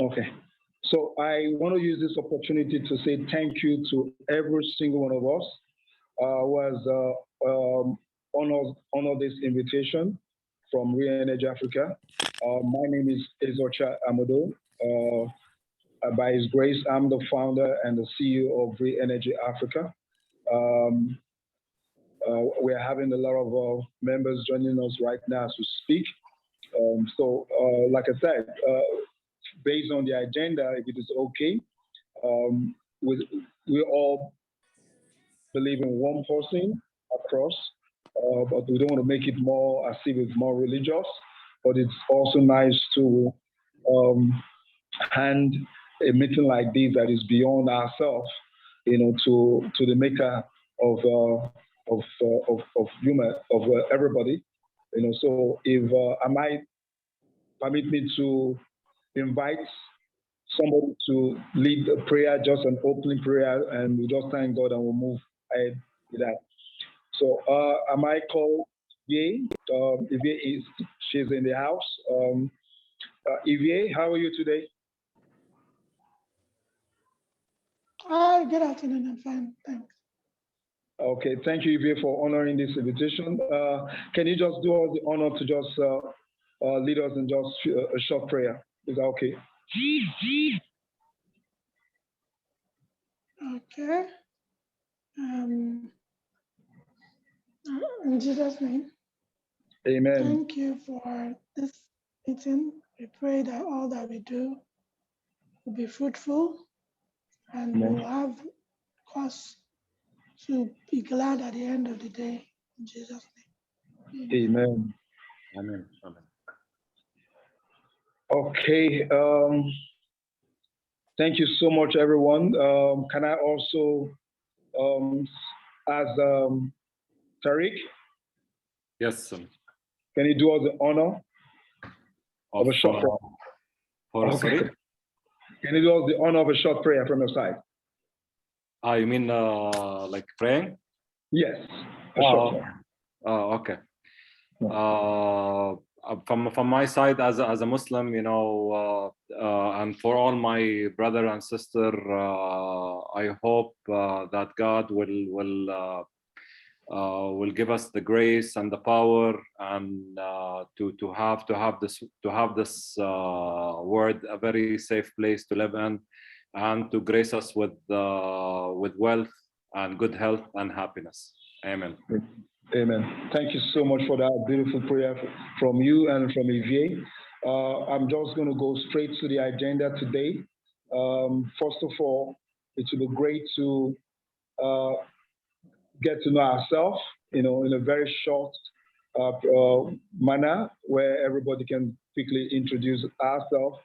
Okay. So I want to use this opportunity to say thank you to every single one of us who has honored this invitation from ReEnergy Africa. My name is Ezocha Amodo. By His grace, I'm the founder and the CEO of ReEnergy Africa. We're having a lot of members joining us right now as we speak. Like I said, based on the agenda, if it is okay, we all believe in one person across, but we don't want to make it more as if it's more religious. But it's also nice to hand a meeting like this that is beyond ourselves, to the maker of human, of everybody. So if I might permit me to invite somebody to lead a prayer, just an opening prayer, and we just thank God and we'll move ahead with that. So I might call Ivy. Ivy she's in the house. Ivy, how are you today? Hi, good afternoon. I'm fine, thanks. Okay, thank you, Ivy, for honoring this invitation. Can you just do us the honor to just lead us in just a short prayer? Is that okay? Okay. In Jesus' name. Amen. Thank you for this meeting. We pray that all that we do will be fruitful and Amen. we'll have cause to be glad at the end of the day. In Jesus' name. Amen. Amen. Amen. Okay. Thank you so much, everyone. Can I also ask Tariq? Yes. Can you do us the honor of a short prayer? Okay. Sorry? Can you do us the honor of a short prayer from your side? You mean like praying? Yes. Okay. From my side as a Muslim, and for all my brother and sister, I hope that God will give us the grace and the power and to have this world a very safe place to live in, and to grace us with wealth and good health and happiness. Amen. Amen. Thank you so much for that beautiful prayer from you and from Olivier. I'm just going to go straight to the agenda today. First of all, it will be great to get to know ourselves, in a very short manner, where everybody can quickly introduce ourselves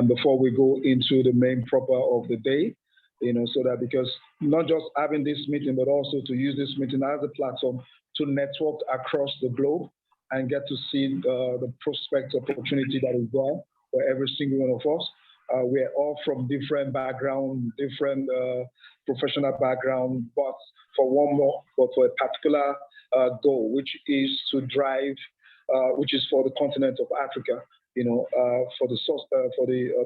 before we go into the main proper of the day. So that, because not just having this meeting, but also to use this meeting as a platform to network across the globe and get to see the prospect opportunity that is there for every single one of us. We're all from different backgrounds, different professional background, but for a particular goal, which is to drive, which is for the continent of Africa, for the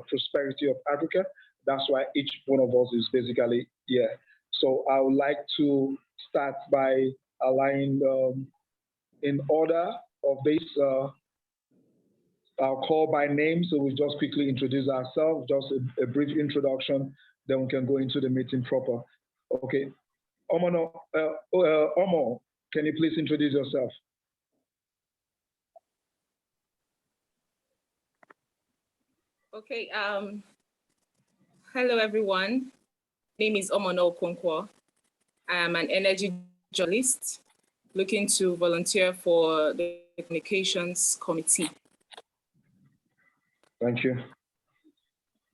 prosperity of Africa. That's why each one of us is basically here. So I would like to start by aligning in order of this. I'll call by name, so we'll just quickly introduce ourselves, just a brief introduction, then we can go into the meeting proper. Okay. Omo, can you please introduce yourself? Okay. Hello, everyone. My name is Omono Okonkwo. I am an energy journalist looking to volunteer for the communications committee. Thank you.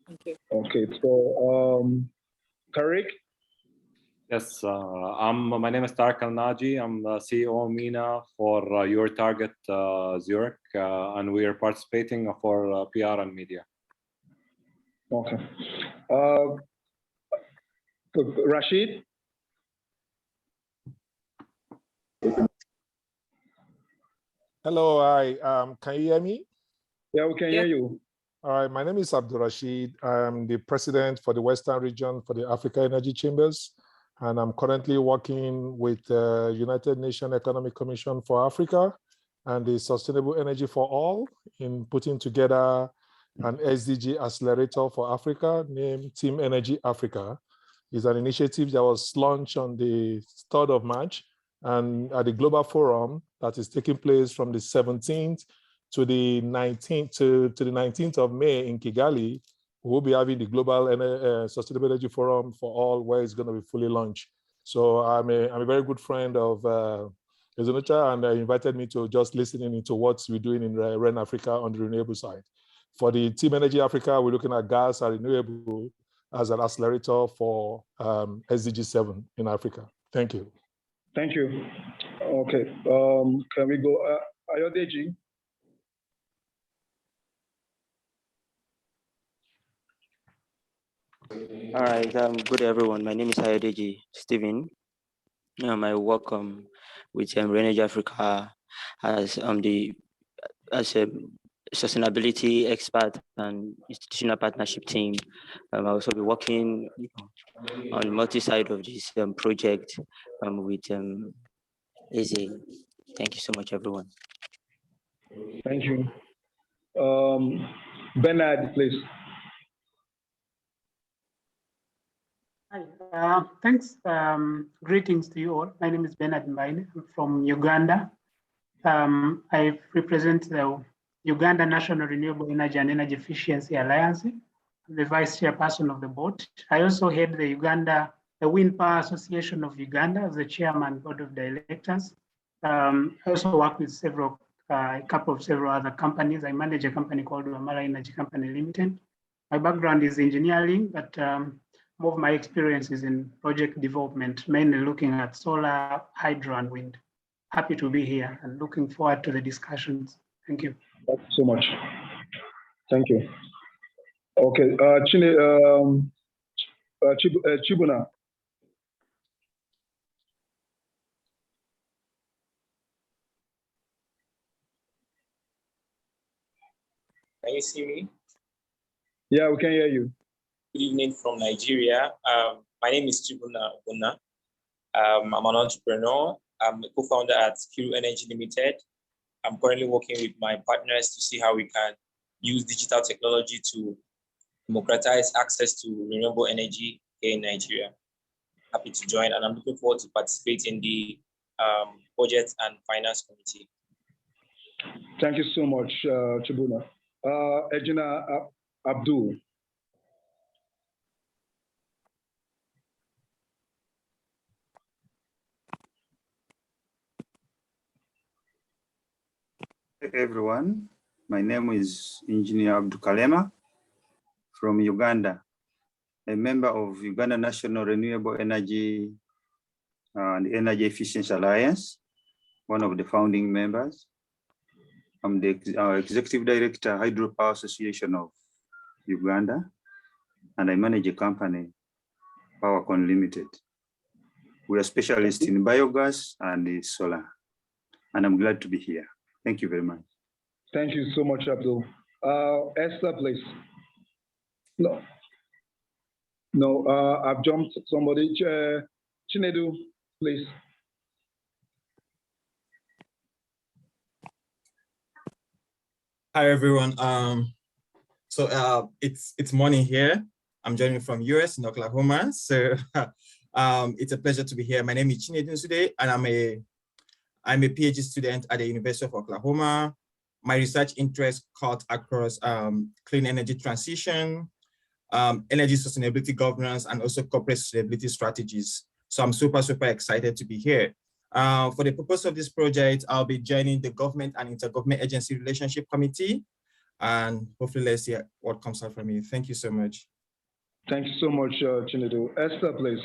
Thank you. Okay, so Tariq? Yes, my name is Tariq Al-Naji. I'm the CEO of MENA for Your Target Zurich, and we are participating for PR and media. Okay. Rashid? Hello, hi. Can you hear me? Yeah, we can hear you. All right, my name is Abdul Rashid. I'm the president for the Western region for the Africa Energy Chambers, and I'm currently working with the United Nations Economic Commission for Africa and the Sustainable Energy for All in putting together an SDG accelerator for Africa named Team Energy Africa. It's an initiative that was launched on the 3rd of March and at the Global Forum that is taking place from the 17th to the 19th of May in Kigali. We'll be having the Global Sustainable Energy Forum for All, where it's going to be fully launched. So I'm a very good friend of Ezenucha, and they invited me to just listening into what we're doing in REN Africa on the renewable side. For the Team Energy Africa, we're looking at gas and renewable as an accelerator for SDG7 in Africa. Thank you. Thank you. Okay, can we go, Ayodeji? All right, good everyone. My name is Ayodeji Stephen. I work with ReEnergy Africa as a sustainability expert and institutional partnership team. I'll also be working on multi-side of this project with Izzy. Thank you so much, everyone. Thank you. Bernard, please. Hi, thanks. Greetings to you all. My name is Bernard Mbaine. I'm from Uganda. I represent the Uganda National Renewable Energy and Energy Efficiency Alliance. I'm the vice chairperson of the board. I also head the Wind Power Association of Uganda as the chairman board of directors. I also work with several other companies. I manage a company called Wamala Energy Company Limited. My background is engineering, but more of my experience is in project development, mainly looking at solar, hydro, and wind. Happy to be here and looking forward to the discussions. Thank you. Thank you so much. Thank you. Okay, Chibuna. Can you see me? Yeah, we can hear you. Good evening from Nigeria. My name is Chibuna Oguna. I'm an entrepreneur. I'm a co-founder at Kigali Energy Limited. I'm currently working with my partners to see how we can use digital technology to democratize access to renewable energy here in Nigeria. Happy to join, and I'm looking forward to participate in the Budget and Finance Committee. Thank you so much, Chibuna. Ejina Abdul. Hey everyone, my name is Engineer Abdul Kalema from Uganda, a member of Uganda National Renewable Energy and Energy Efficiency Alliance, one of the founding members. I'm the Executive Director, Hydropower Association of Uganda, and I manage a company, PowerCon Limited. We are specialists in biogas and solar, and I'm glad to be here. Thank you very much. Thank you so much, Abdul. Esther, please. No, I've jumped somebody. Chinedu, please. Hi everyone. It's morning here. I'm joining from US in Oklahoma. So it's a pleasure to be here. My name is Chinedu today, and I'm a PhD student at the University of Oklahoma. My research interests cut across clean energy transition, energy sustainability governance, and also corporate sustainability strategies. So I'm super excited to be here. For the purpose of this project, I'll be joining the Government and Intergovernment Agency Relationship Committee, and hopefully let's see what comes out from it. Thank you so much. Thank you so much, Chinedu. Esther, please.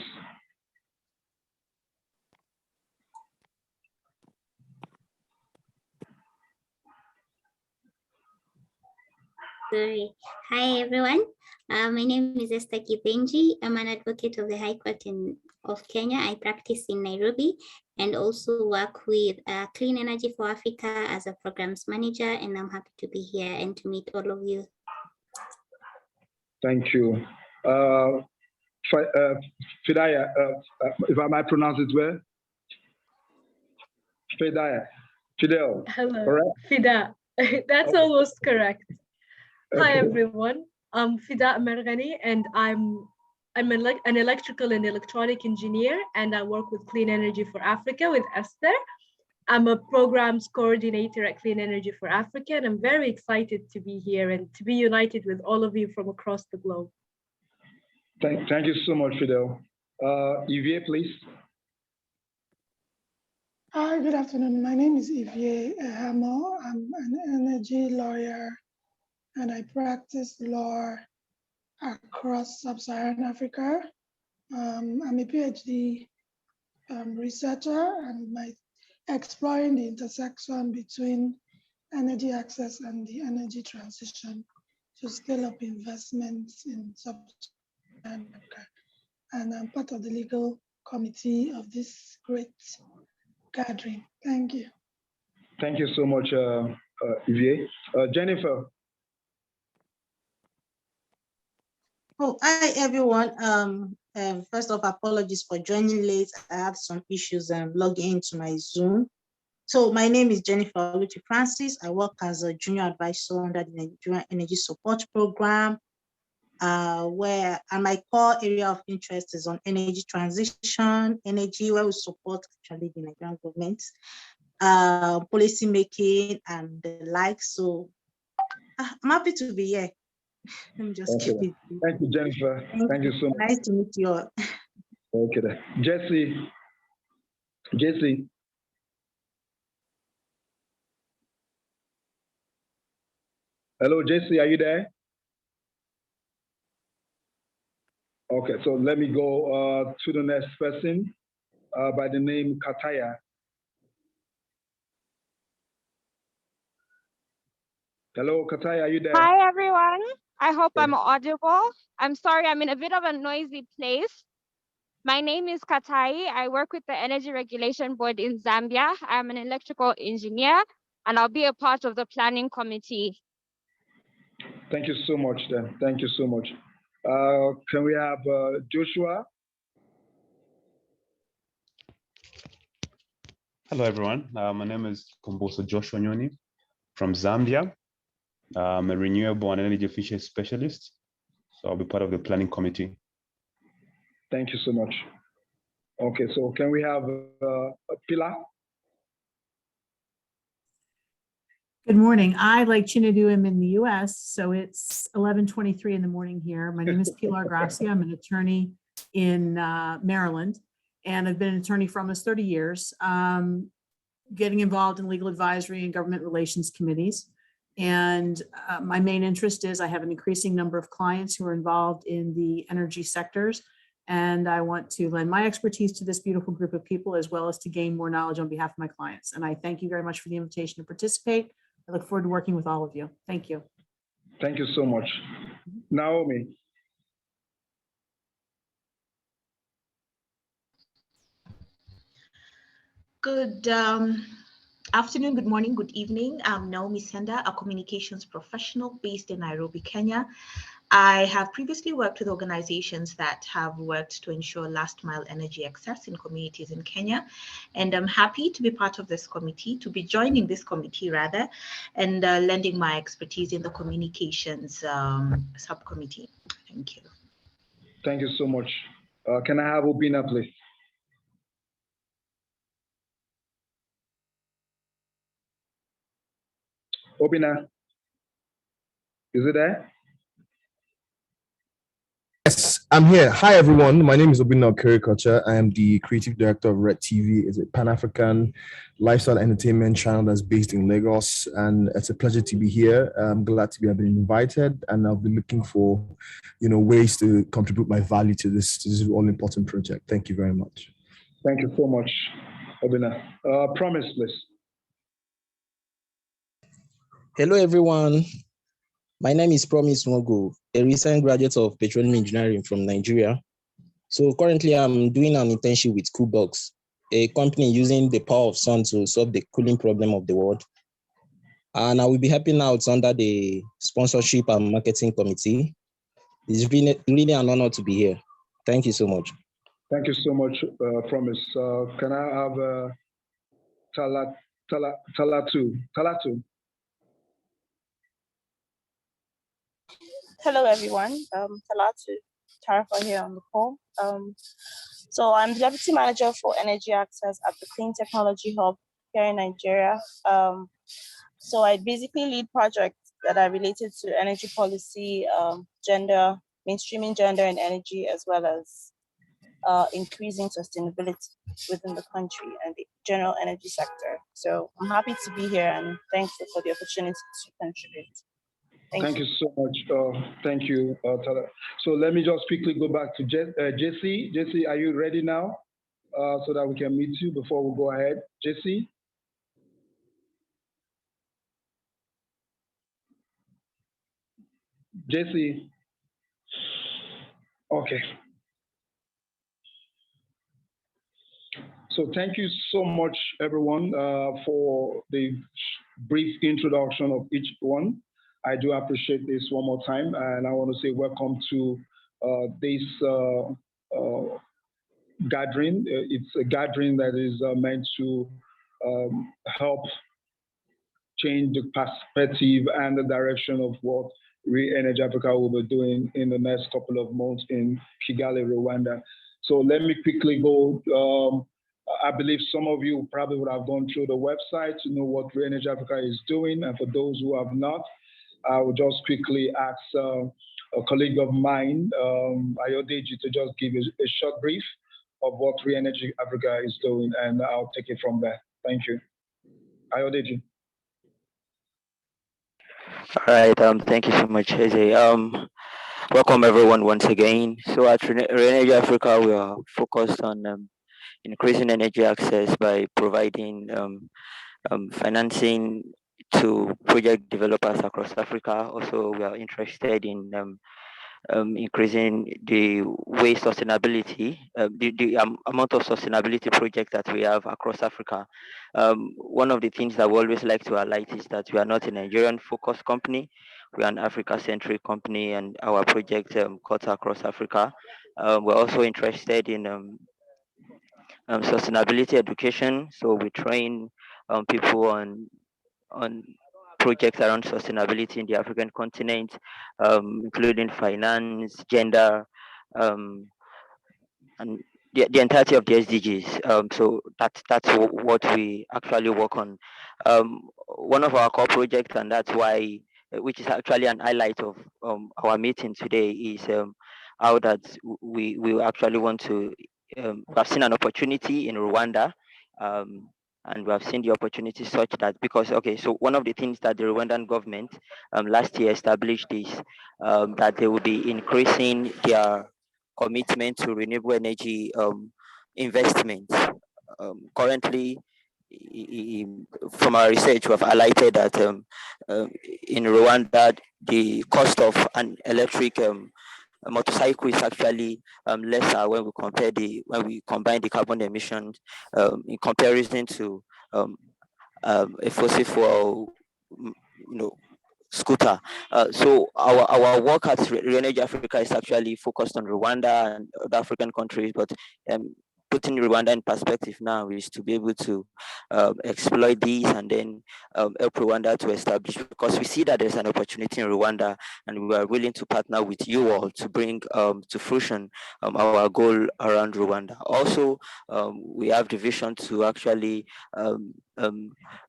Hi everyone. My name is Esther Kibenji. I'm an advocate of the High Court of Kenya. I practice in Nairobi and also work with Clean Energy for Africa as a programs manager, and I'm happy to be here and to meet all of you. Thank you. Fidaya, if I might pronounce it well. Fidel. Hello, correct? Fida. That's almost correct. Hi, Okay. everyone. I'm Fida Merghani, and I'm an electrical and electronic engineer, and I work with Clean Energy for Africa with Esther. I'm a programs coordinator at Clean Energy for Africa, and I'm very excited to be here and to be united with all of you from across the globe. Thank you so much, Fidel. Yvier, please. Hi, good afternoon. My name is Yvier Hamo. I'm an energy lawyer and I practice law across sub-Saharan Africa. I'm a PhD researcher and exploring the intersection between energy access and the energy transition to scale up investments in sub-Saharan Africa. And I'm part of the legal committee of this great gathering. Thank you. Thank you so much, Yvier. Jennifer. Oh, hi, everyone. First off, apologies for joining late. I had some issues logging into my Zoom. So my name is Jennifer Luchi Francis. I work as a junior advisor under the Nigerian Energy Support Program, where my core area of interest is on energy transition, where we support actually the Nigerian government, policy making and the like. So I'm happy to be here. Let me just keep it. Thank you, Jennifer. Thank you so much. Nice to meet you all. Okay, then. Jesse. Hello, Jesse, are you there? Okay, so let me go to the next person by the name Kataya. Hello, Kataya, are you there? Hi, everyone. I hope I'm audible. I'm sorry, I'm in a bit of a noisy place. My name is Katai. I work with the Energy Regulation Board in Zambia. I'm an electrical engineer, and I'll be a part of the planning committee. Thank you so much, then. Thank you so much. Can we have Joshua? Hello, everyone. My name is Komboso Joshua Nyoni from Zambia. I'm a renewable and energy efficiency specialist, so I'll be part of the planning committee. Thank you so much. Okay, so can we have Pilar? Good morning. I, like Chinedu, am in the US, so it's 11:23 in the morning here. My name is Pilar Gracia. I'm an attorney in Maryland, and I've been an attorney for almost 30 years, getting involved in legal advisory and government relations committees. And my main interest is I have an increasing number of clients who are involved in the energy sectors, and I want to lend my expertise to this beautiful group of people, as well as to gain more knowledge on behalf of my clients. And I thank you very much for the invitation to participate. I look forward to working with all of you. Thank you. Thank you so much. Naomi. Good afternoon, good morning, good evening. I'm Naomi Senda, a communications professional based in Nairobi, Kenya. I have previously worked with organizations that have worked to ensure last mile energy access in communities in Kenya. And I'm happy to be part of this committee, to be joining this committee rather, and lending my expertise in the communications subcommittee. Thank you. Thank you so much. Can I have Obina, please? Obina, is it there? Yes, I'm here. Hi, everyone. My name is Obina Okerikocha. I am the creative director of Red TV. It's a Pan-African lifestyle entertainment channel that's based in Lagos. And it's a pleasure to be here. I'm glad to be have been invited, and I'll be looking for, ways to contribute my value to this all-important project. Thank you very much. Thank you so much, Obina. Promise, please. Hello, everyone. My name is Promise Mogo, a recent graduate of petroleum engineering from Nigeria. So currently I'm doing an internship with Coolbox, a company using the power of sun to solve the cooling problem of the world. And I will be helping out under the sponsorship and marketing committee. It's really an honor to be here. Thank you so much. Thank you so much, Promise. Can I have Talatu? Hello, everyone. Talatu Tarifa here on the call. So I'm the Deputy Manager for Energy Access at the Clean Technology Hub here in Nigeria. So I basically lead projects that are related to energy policy, gender, mainstreaming gender and energy, as well as increasing sustainability within the country and the general energy sector. So I'm happy to be here and thankful for the opportunity to contribute. Thank you so much. Thank you, Tala. So let me just quickly go back to Jesse. Jesse, are you ready now so that we can meet you before we go ahead? Jesse? Jesse? Okay. So thank you so much, everyone, for the brief introduction of each one. I do appreciate this one more time, and I want to say welcome to this gathering. It's a gathering that is meant to help change the perspective and the direction of what ReEnergy Africa will be doing in the next couple of months in Kigali, Rwanda. So let me quickly go. I believe some of you probably would have gone through the website to know what ReEnergy Africa is doing. And for those who have not, I will just quickly ask a colleague of mine, Ayodeji, to just give a short brief of what ReEnergy Africa is doing, and I'll take it from there. Thank you. Ayodeji. All right, thank you so much, Jose. Welcome everyone once again. So at ReEnergy Africa, we are focused on increasing energy access by providing financing to project developers across Africa. Also, we are interested in increasing the way sustainability, the amount of sustainability projects that we have across Africa. One of the things that we always like to highlight is that we are not a Nigerian-focused company. We are an Africa-centric company, and our project cuts across Africa. We're also interested in sustainability education, so we train people on projects around sustainability in the African continent, including finance, gender, and the entirety of the SDGs. So that's what we actually work on. One of our core projects, and that's why, which is actually an highlight of our meeting today, is how that we actually want to. We have seen an opportunity in Rwanda. And we have seen the opportunity such that, because, okay, so one of the things that the Rwandan government last year established is that they will be increasing their commitment to renewable energy investments. Currently, from our research, we have highlighted that in Rwanda, the cost of an electric a motorcycle is actually lesser when we combine the carbon emissions in comparison to a fossil fuel, scooter. So our work at ReEnergy Africa is actually focused on Rwanda and other African countries, but putting Rwanda in perspective now is to be able to exploit these and then help Rwanda to establish, because we see that there's an opportunity in Rwanda, and we are willing to partner with you all to bring to fruition our goal around Rwanda. Also, we have the vision to actually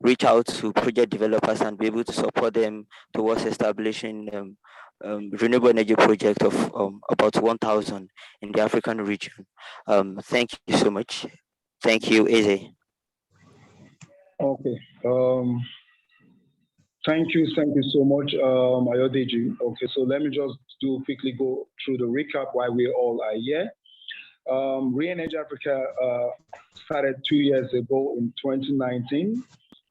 reach out to project developers and be able to support them towards establishing renewable energy project of about 1,000 in the African region. Thank you so much. Thank you, Eze. Okay. Thank you so much, Ayodeji. Okay, so let me just quickly go through the recap why we all are here. ReEnergy Africa started 2 years ago in 2019,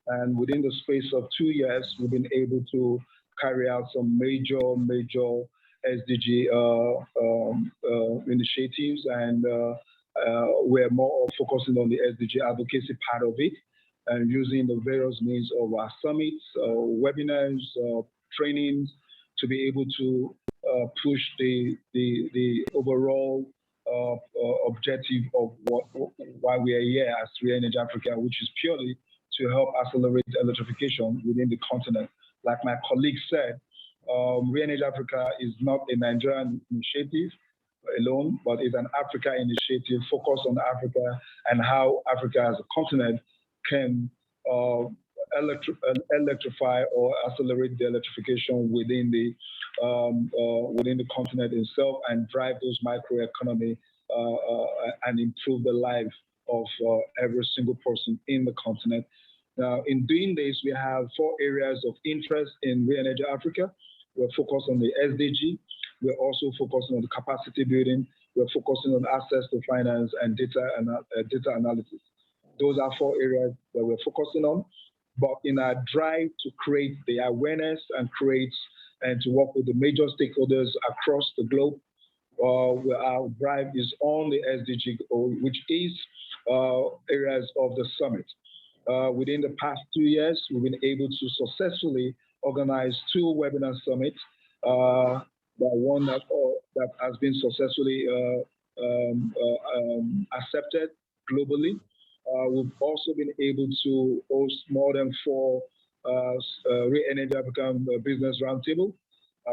and within the space of 2 years, we've been able to carry out some major SDG initiatives, and we're more focusing on the SDG advocacy part of it, and using the various means of our summits, webinars, trainings to be able to push the overall objective of why we are here as ReEnergy Africa, which is purely to help accelerate electrification within the continent. Like my colleague said, ReEnergy Africa is not a Nigerian initiative alone, but is an Africa initiative focused on Africa and how Africa as a continent can electrify or accelerate the electrification within the continent itself and drive those microeconomy and improve the life of every single person in the continent. Now, in doing this, we have 4 areas of interest in ReEnergy Africa. We're focused on the SDG. We're also focusing on the capacity building. We're focusing on access to finance and data analysis. Those are 4 areas that we're focusing on. But in our drive to create the awareness and to work with the major stakeholders across the globe, our drive is on the SDG, which is areas of the summit. Within the past 2 years, we've been able to successfully organize 2 webinar summits. One that has been successfully accepted globally. We've also been able to host more than 4 ReEnergy Africa Business Roundtable.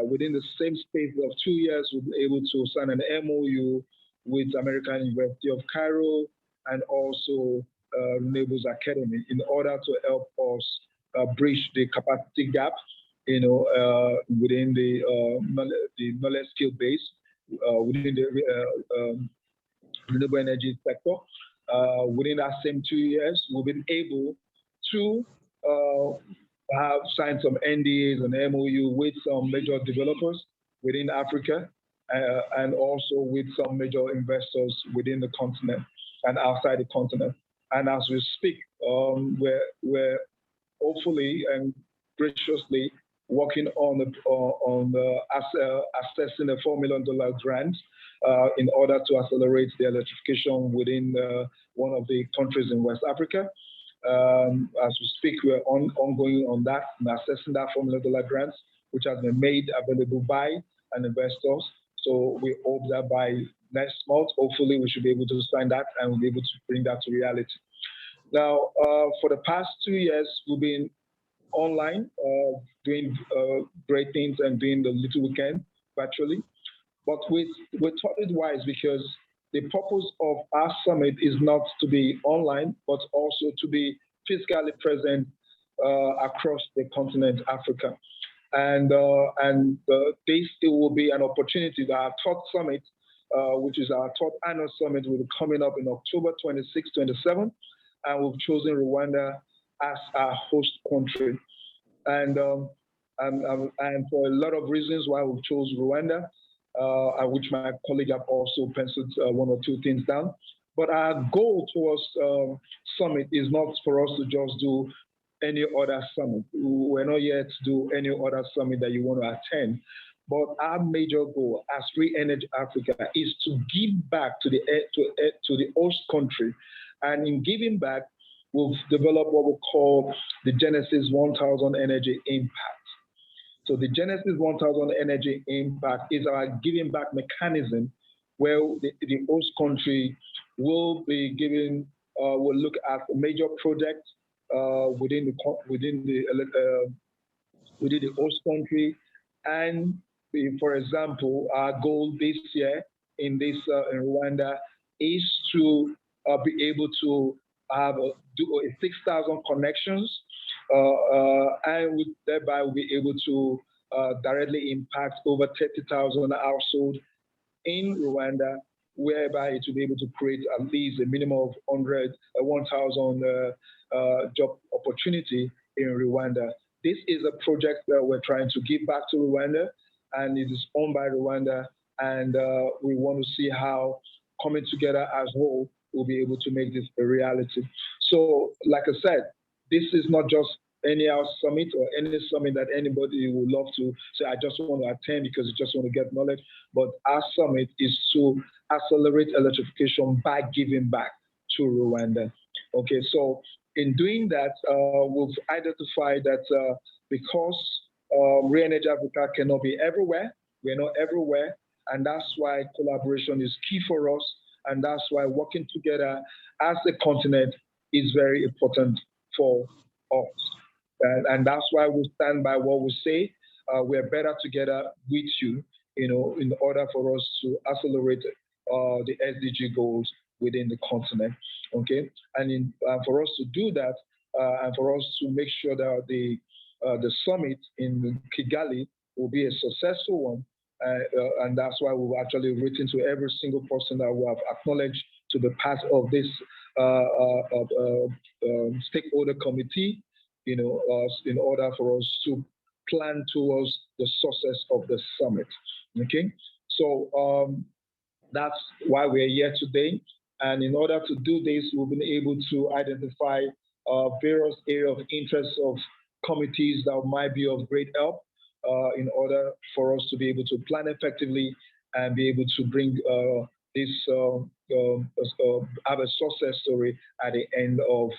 Within the same space of 2 years, we've been able to sign an MOU with American University of Cairo and also Renewables Academy in order to help us bridge the capacity gap, within the knowledge skill base within the renewable energy sector. Within that same 2 years, we've been able to have signed some NDAs and MOU with some major developers within Africa and also with some major investors within the continent and outside the continent. And as we speak, we're hopefully and graciously working on assessing a $4 million grant in order to accelerate the electrification within one of the countries in West Africa. As we speak, we're ongoing on that and assessing that $4 million grant, which has been made available by an investors. So we hope that by next month, hopefully we should be able to sign that and we'll be able to bring that to reality. Now, for the past 2 years, we've been online, doing great things and doing the little we can virtually. But we thought it wise because the purpose of our summit is not to be online, but also to be physically present across the continent, Africa. And this will be an opportunity that our third summit, which is our third annual summit, will be coming up in October 26, 27. And we've chosen Rwanda as our host country. And for a lot of reasons why we've chosen Rwanda, which my colleague have also penciled 1 or 2 things down. But our goal towards summit is not for us to just do any other summit. We're not here to do any other summit that you want to attend. But our major goal as ReEnergy Africa is to give back to the host country. And in giving back, we've developed what we call the Genesis1000 Energy Impact. So the Genesis1000 Energy Impact is our giving back mechanism where the host country will be giving, will look at major projects within the host country. And for example, our goal this year in Rwanda is to be able to do 6,000 connections, and thereby we'll be able to directly impact over 30,000 households in Rwanda, whereby it will be able to create at least a minimum of 1,000 job opportunity in Rwanda. This is a project that we're trying to give back to Rwanda, and it is owned by Rwanda, and we want to see how coming together as a whole we'll be able to make this a reality. So, like I said, this is not just any summit or any summit that anybody would love to say, I just want to attend because I just want to get knowledge. But our summit is to accelerate electrification by giving back to Rwanda. Okay, so in doing that, we've identified that because ReEnergy Africa cannot be everywhere. We're not everywhere. And that's why collaboration is key for us. And that's why working together as a continent is very important for us. And that's why we stand by what we say. We're better together with you, in order for us to accelerate the SDG goals within the continent. Okay, and for us to do that, and for us to make sure that the summit in Kigali will be a successful one, and that's why we've actually written to every single person that we have acknowledged to be part of this stakeholder committee, in order for us to plan towards the success of the summit. Okay, so that's why we're here today. And in order to do this, we've been able to identify various areas of interest of committees that might be of great help in order for us to be able to plan effectively and be able to bring this have a success story at the end of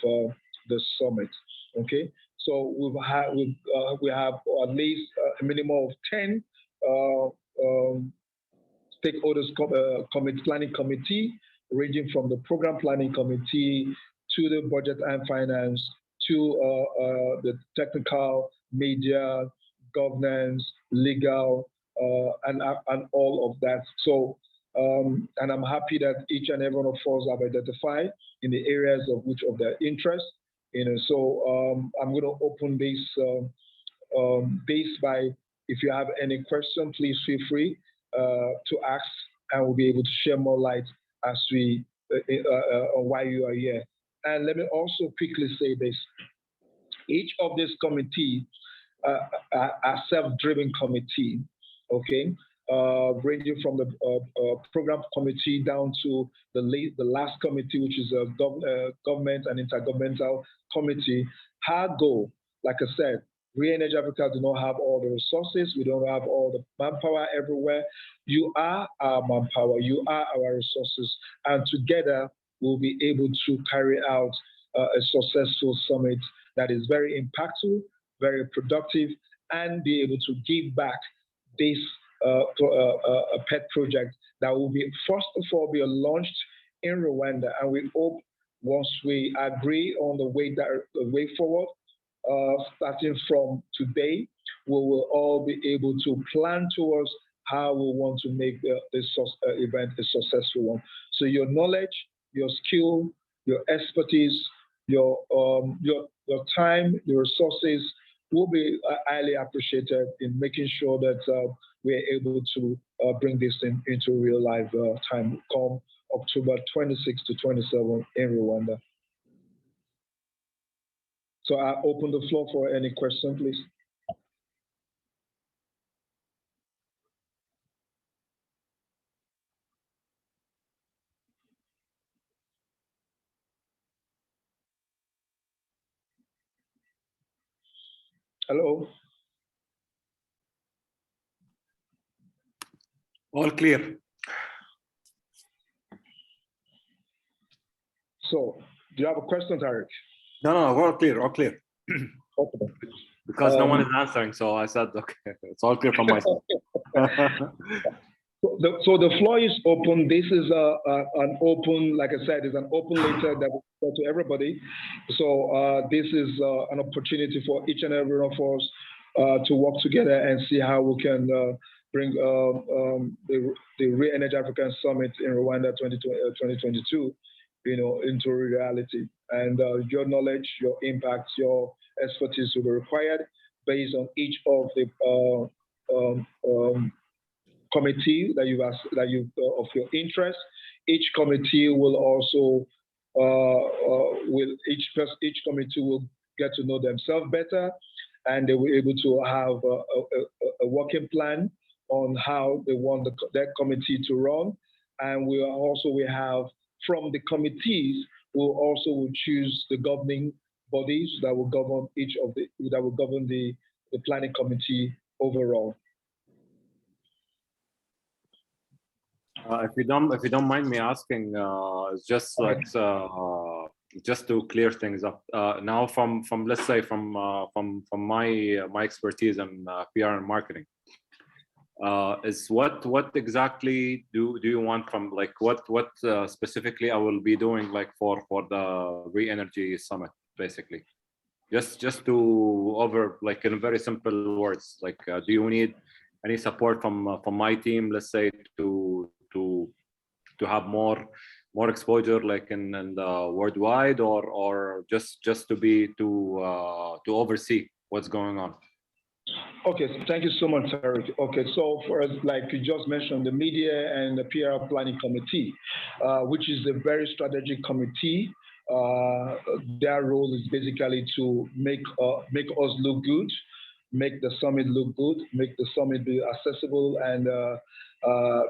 the summit. Okay, so we have at least a minimum of 10 stakeholders planning committee, ranging from the program planning committee to the budget and finance to the technical, media, governance, legal, and all of that. So, and I'm happy that each and every one of us have identified in the areas of which of their interest. So I'm going to open this by, if you have any question, please feel free to ask, and we'll be able to share more light as we on why you are here. And let me also quickly say this: each of these committees are self-driven committee, okay, ranging from the program committee down to the last committee, which is a government and intergovernmental committee. Our goal, like I said, ReEnergy Africa do not have all the resources. We don't have all the manpower everywhere. You are our manpower. You are our resources. And together, we'll be able to carry out a successful summit that is very impactful, very productive, and be able to give back this pet project that will be, first of all, be launched in Rwanda. And we hope once we agree on the way forward, starting from today, we will all be able to plan towards how we want to make this event a successful one. So your knowledge, your skill, your expertise, your time, your resources will be highly appreciated in making sure that we're able to bring this into real life time come October 26 to 27 in Rwanda. So I open the floor for any question, please. Hello. All clear. So, do you have a question, Tarek? No, all clear, all clear. Okay. Because no one is answering, so I said, okay, it's all clear from my side. So the floor is open. This is an open, like I said, is an open letter that will go to everybody. So this is an opportunity for each and every one of us to work together and see how we can bring the ReEnergy Africa Summit in Rwanda 2022, into reality. And your knowledge, your impact, your expertise will be required based on each of the committee that you of your interest. Each committee will also each committee will get to know themselves better, and they will be able to have a working plan on how they want that committee to run. And we have from the committees, we'll also choose the governing bodies that will govern the planning committee overall. If you don't mind me asking, it's just like just to clear things up, now from let's say from my expertise in PR and marketing, is what exactly do you want from, like, what specifically I will be doing, like, for the ReEnergy Summit, basically? Just to like, in very simple words, like, do you need any support from my team, let's say, to have more exposure, like in the worldwide, or just to oversee what's going on? Okay, so thank you so much, Eric. Okay, so for us, like you just mentioned, the media and the PR planning committee, which is a very strategic committee. Their role is basically to make us look good, make the summit look good, make the summit be accessible and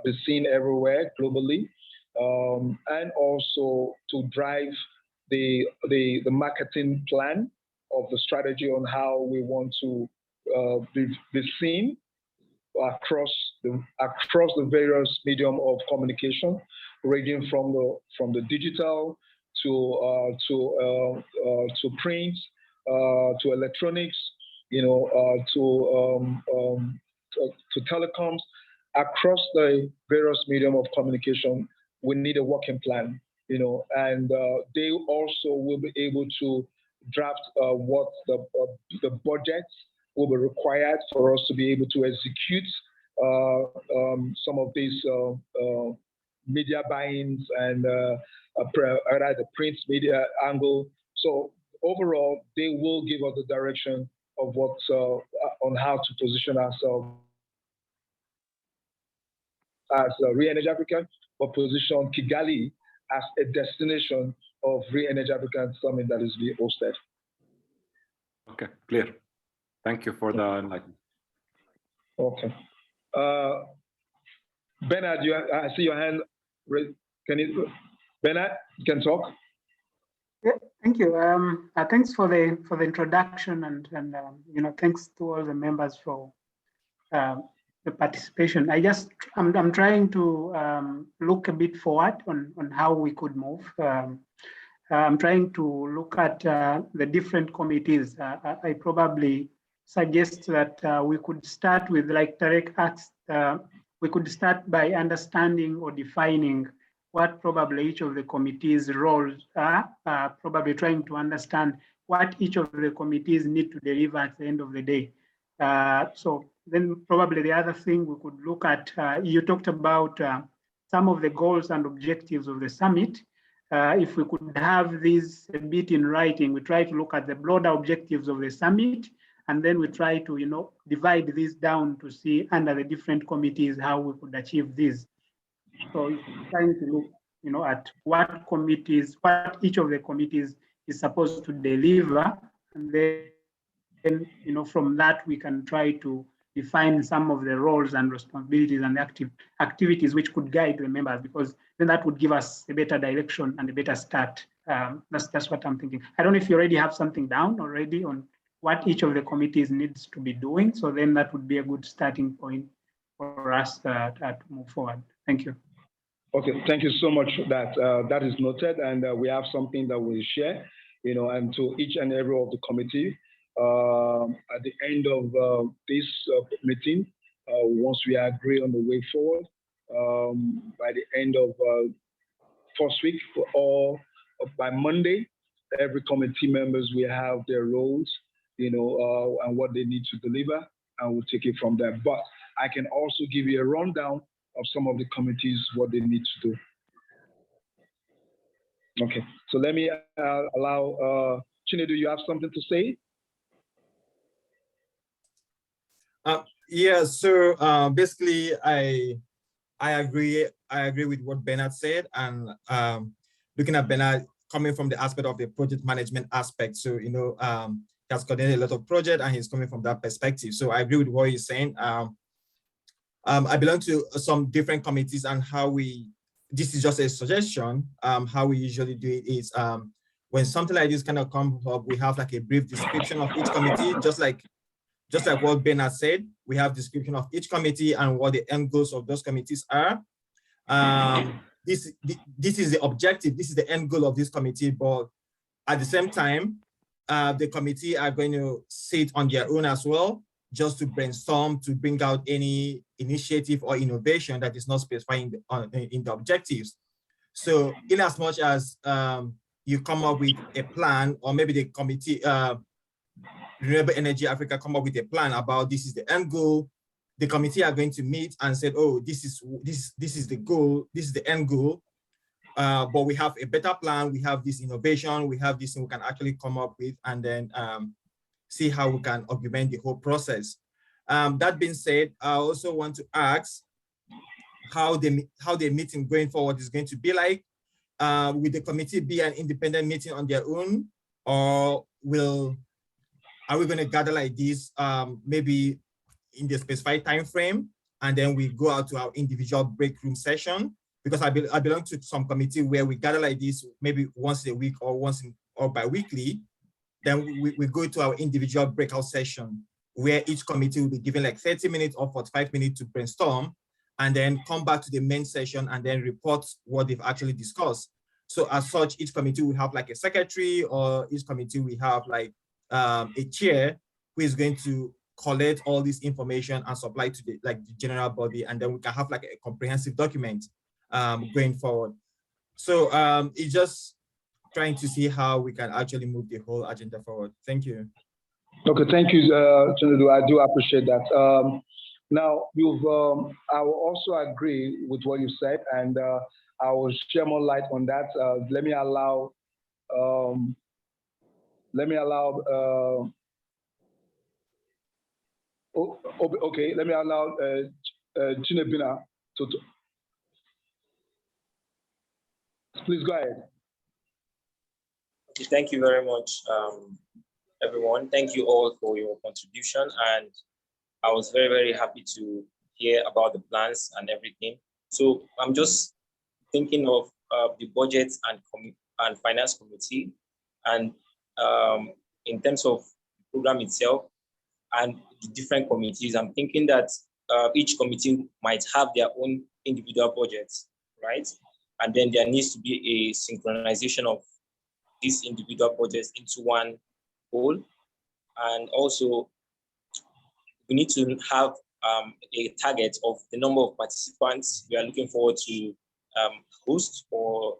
be seen everywhere globally, and also to drive the marketing plan of the strategy on how we want to be seen across the various medium of communication, ranging from the digital to print, to electronics, to telecoms. Across the various medium of communication, we need a working plan, and they also will be able to draft what the budgets will be required for us to be able to execute some of these media buy-ins and the print media angle. So overall, they will give us the direction of what on how to position ourselves as ReEnergy Africa, but position Kigali as a destination of ReEnergy Africa Summit that is being hosted. Okay, clear. Thank you for the enlightenment. Okay. Bernard, I see your hand raised. Bernard, you can talk. Yeah, thank you. Thanks for the introduction, and thanks to all the members for the participation. I'm trying to look a bit forward on how we could move. I'm trying to look at the different committees. I probably suggest that we could start with, like Tarek asked, we could start by understanding or defining what probably each of the committees' roles are, probably trying to understand what each of the committees need to deliver at the end of the day. So then probably the other thing we could look at, you talked about some of the goals and objectives of the summit. If we could have these a bit in writing, we try to look at the broader objectives of the summit, and then we try to, divide this down to see under the different committees how we could achieve this. So we're trying to look, at what each of the committees is supposed to deliver, and then, from that we can try to define some of the roles and responsibilities and activities which could guide the members, because then that would give us a better direction and a better start. That's what I'm thinking. I don't know if you already have something down already on what each of the committees needs to be doing. So then that would be a good starting point for us to move forward. Thank you. Okay, thank you so much for that. That is noted, and we have something that we'll share, and to each and every of the committee at the end of this meeting, once we agree on the way forward, by the end of first week, or by Monday, every committee members will have their roles, and what they need to deliver, and we'll take it from there. But I can also give you a rundown of some of the committees, what they need to do. Okay, so let me allow Chinedu, you have something to say? Yeah, so basically I agree with what Bernard said, and looking at Bernard coming from the aspect of the project management aspect. So, he has coordinated a lot of projects and he's coming from that perspective. So I agree with what he's saying. I belong to some different committees, and this is just a suggestion, how we usually do it is when something like this kind of comes up, we have like a brief description of each committee, just like what Bernard said, we have description of each committee and what the end goals of those committees are. This is the objective, this is the end goal of this committee, but At the same time, the committee are going to sit on their own as well, just to brainstorm, to bring out any initiative or innovation that is not specified in the objectives. So in as much as you come up with a plan, or maybe the committee, Renewable Energy Africa come up with a plan about this is the end goal, the committee are going to meet and say, oh, this is the goal, this is the end goal, but we have a better plan, we have this innovation, we have this thing we can actually come up with, and then see how we can augment the whole process. That being said, I also want to ask how the meeting going forward is going to be like. Will the committee be an independent meeting on their own, or are we going to gather like this, maybe in the specified time frame, and then we go out to our individual break room session? Because I belong to some committee where we gather like this, maybe once a week or or bi-weekly. Then we go to our individual breakout session, where each committee will be given like 30 minutes or 45 minutes to brainstorm, and then come back to the main session and then report what they've actually discussed. So as such, each committee will have like a secretary, or each committee will have like a chair who is going to collect all this information and supply to the general body, and then we can have like a comprehensive document going forward. So it's just trying to see how we can actually move the whole agenda forward. Thank you. Okay, thank you, Chinedu. I do appreciate that. Now, I will also agree with what you said, and I will share more light on that. Let me allow Chinebina to please go ahead. Thank you very much, everyone. Thank you all for your contribution, and I was very, very happy to hear about the plans and everything. So I'm just thinking of the budget and finance committee, and in terms of the program itself and the different committees, I'm thinking that each committee might have their own individual budgets, right? And then there needs to be a synchronization of these individual budgets into one whole. And also, we need to have a target of the number of participants we are looking forward to host or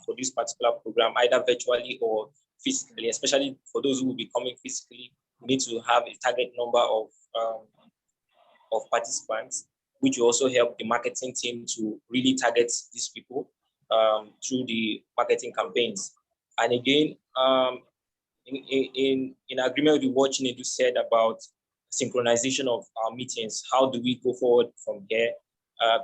for this particular program, either virtually or physically, especially for those who will be coming physically. We need to have a target number of participants, which will also help the marketing team to really target these people through the marketing campaigns. And again, in agreement with what Chinedu said about synchronization of our meetings, how do we go forward from here?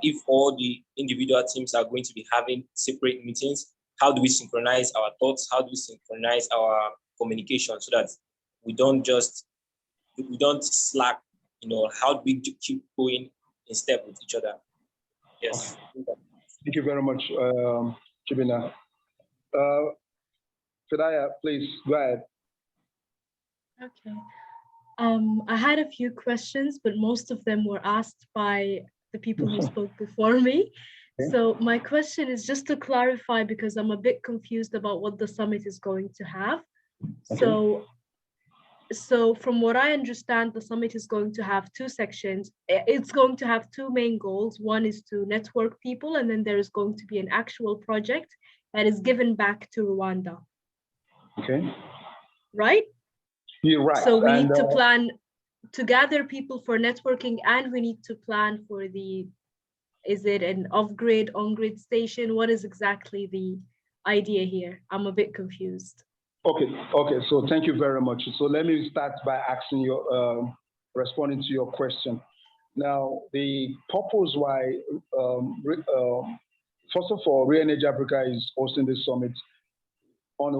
If all the individual teams are going to be having separate meetings, how do we synchronize our thoughts? How do we synchronize our communication so that we don't slack? How do we keep going in step with each other? Yes. Thank you very much, Chibina. Fidaya, please go ahead. Okay. I had a few questions, but most of them were asked by the people who spoke before me. Okay. So my question is just to clarify, because I'm a bit confused about what the summit is going to have. Okay. So from what I understand, the summit is going to have two sections. It's going to have two main goals. One is to network people, and then there is going to be an actual project that is given back to Rwanda. Okay. Right? You're right. So we need to plan to gather people for networking, and we need to plan for is it an off-grid, on-grid station? What is exactly the idea here? I'm a bit confused. Okay, so thank you very much. So let me start by responding to your question. Now, the purpose why, first of all, ReEnergy Africa is hosting this summit on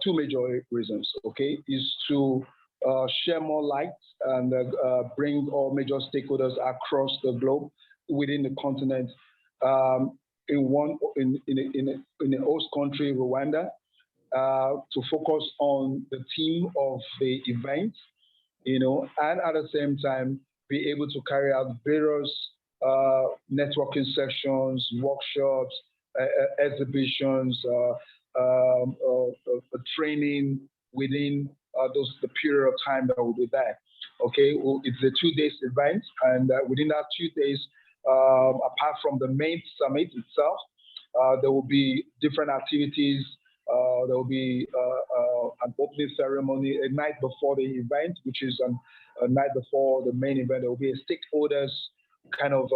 two major reasons, okay, is to share more light and bring all major stakeholders across the globe within the continent in a host country, Rwanda, to focus on the theme of the event, and at the same time be able to carry out various networking sessions, workshops, exhibitions, training within the period of time that will be there. Okay, well, it's a 2 days event, and within that 2 days, apart from the main summit itself, there will be different activities. There will be an opening ceremony a night before the event, which is a night before the main event. There will be a stakeholders kind of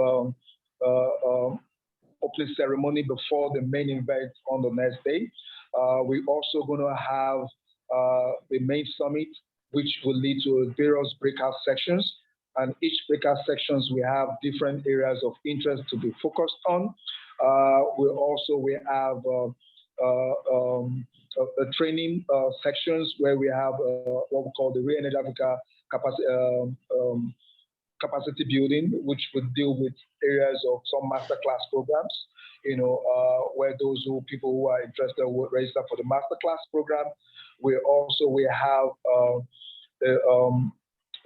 opening ceremony before the main event on the next day. We're also going to have the main summit, which will lead to various breakout sections. And each breakout sections, we have different areas of interest to be focused on. We have training sections where we have what we call the ReEnergy Africa capacity building, which would deal with areas of some masterclass programs, where people who are interested will register for the masterclass program. We have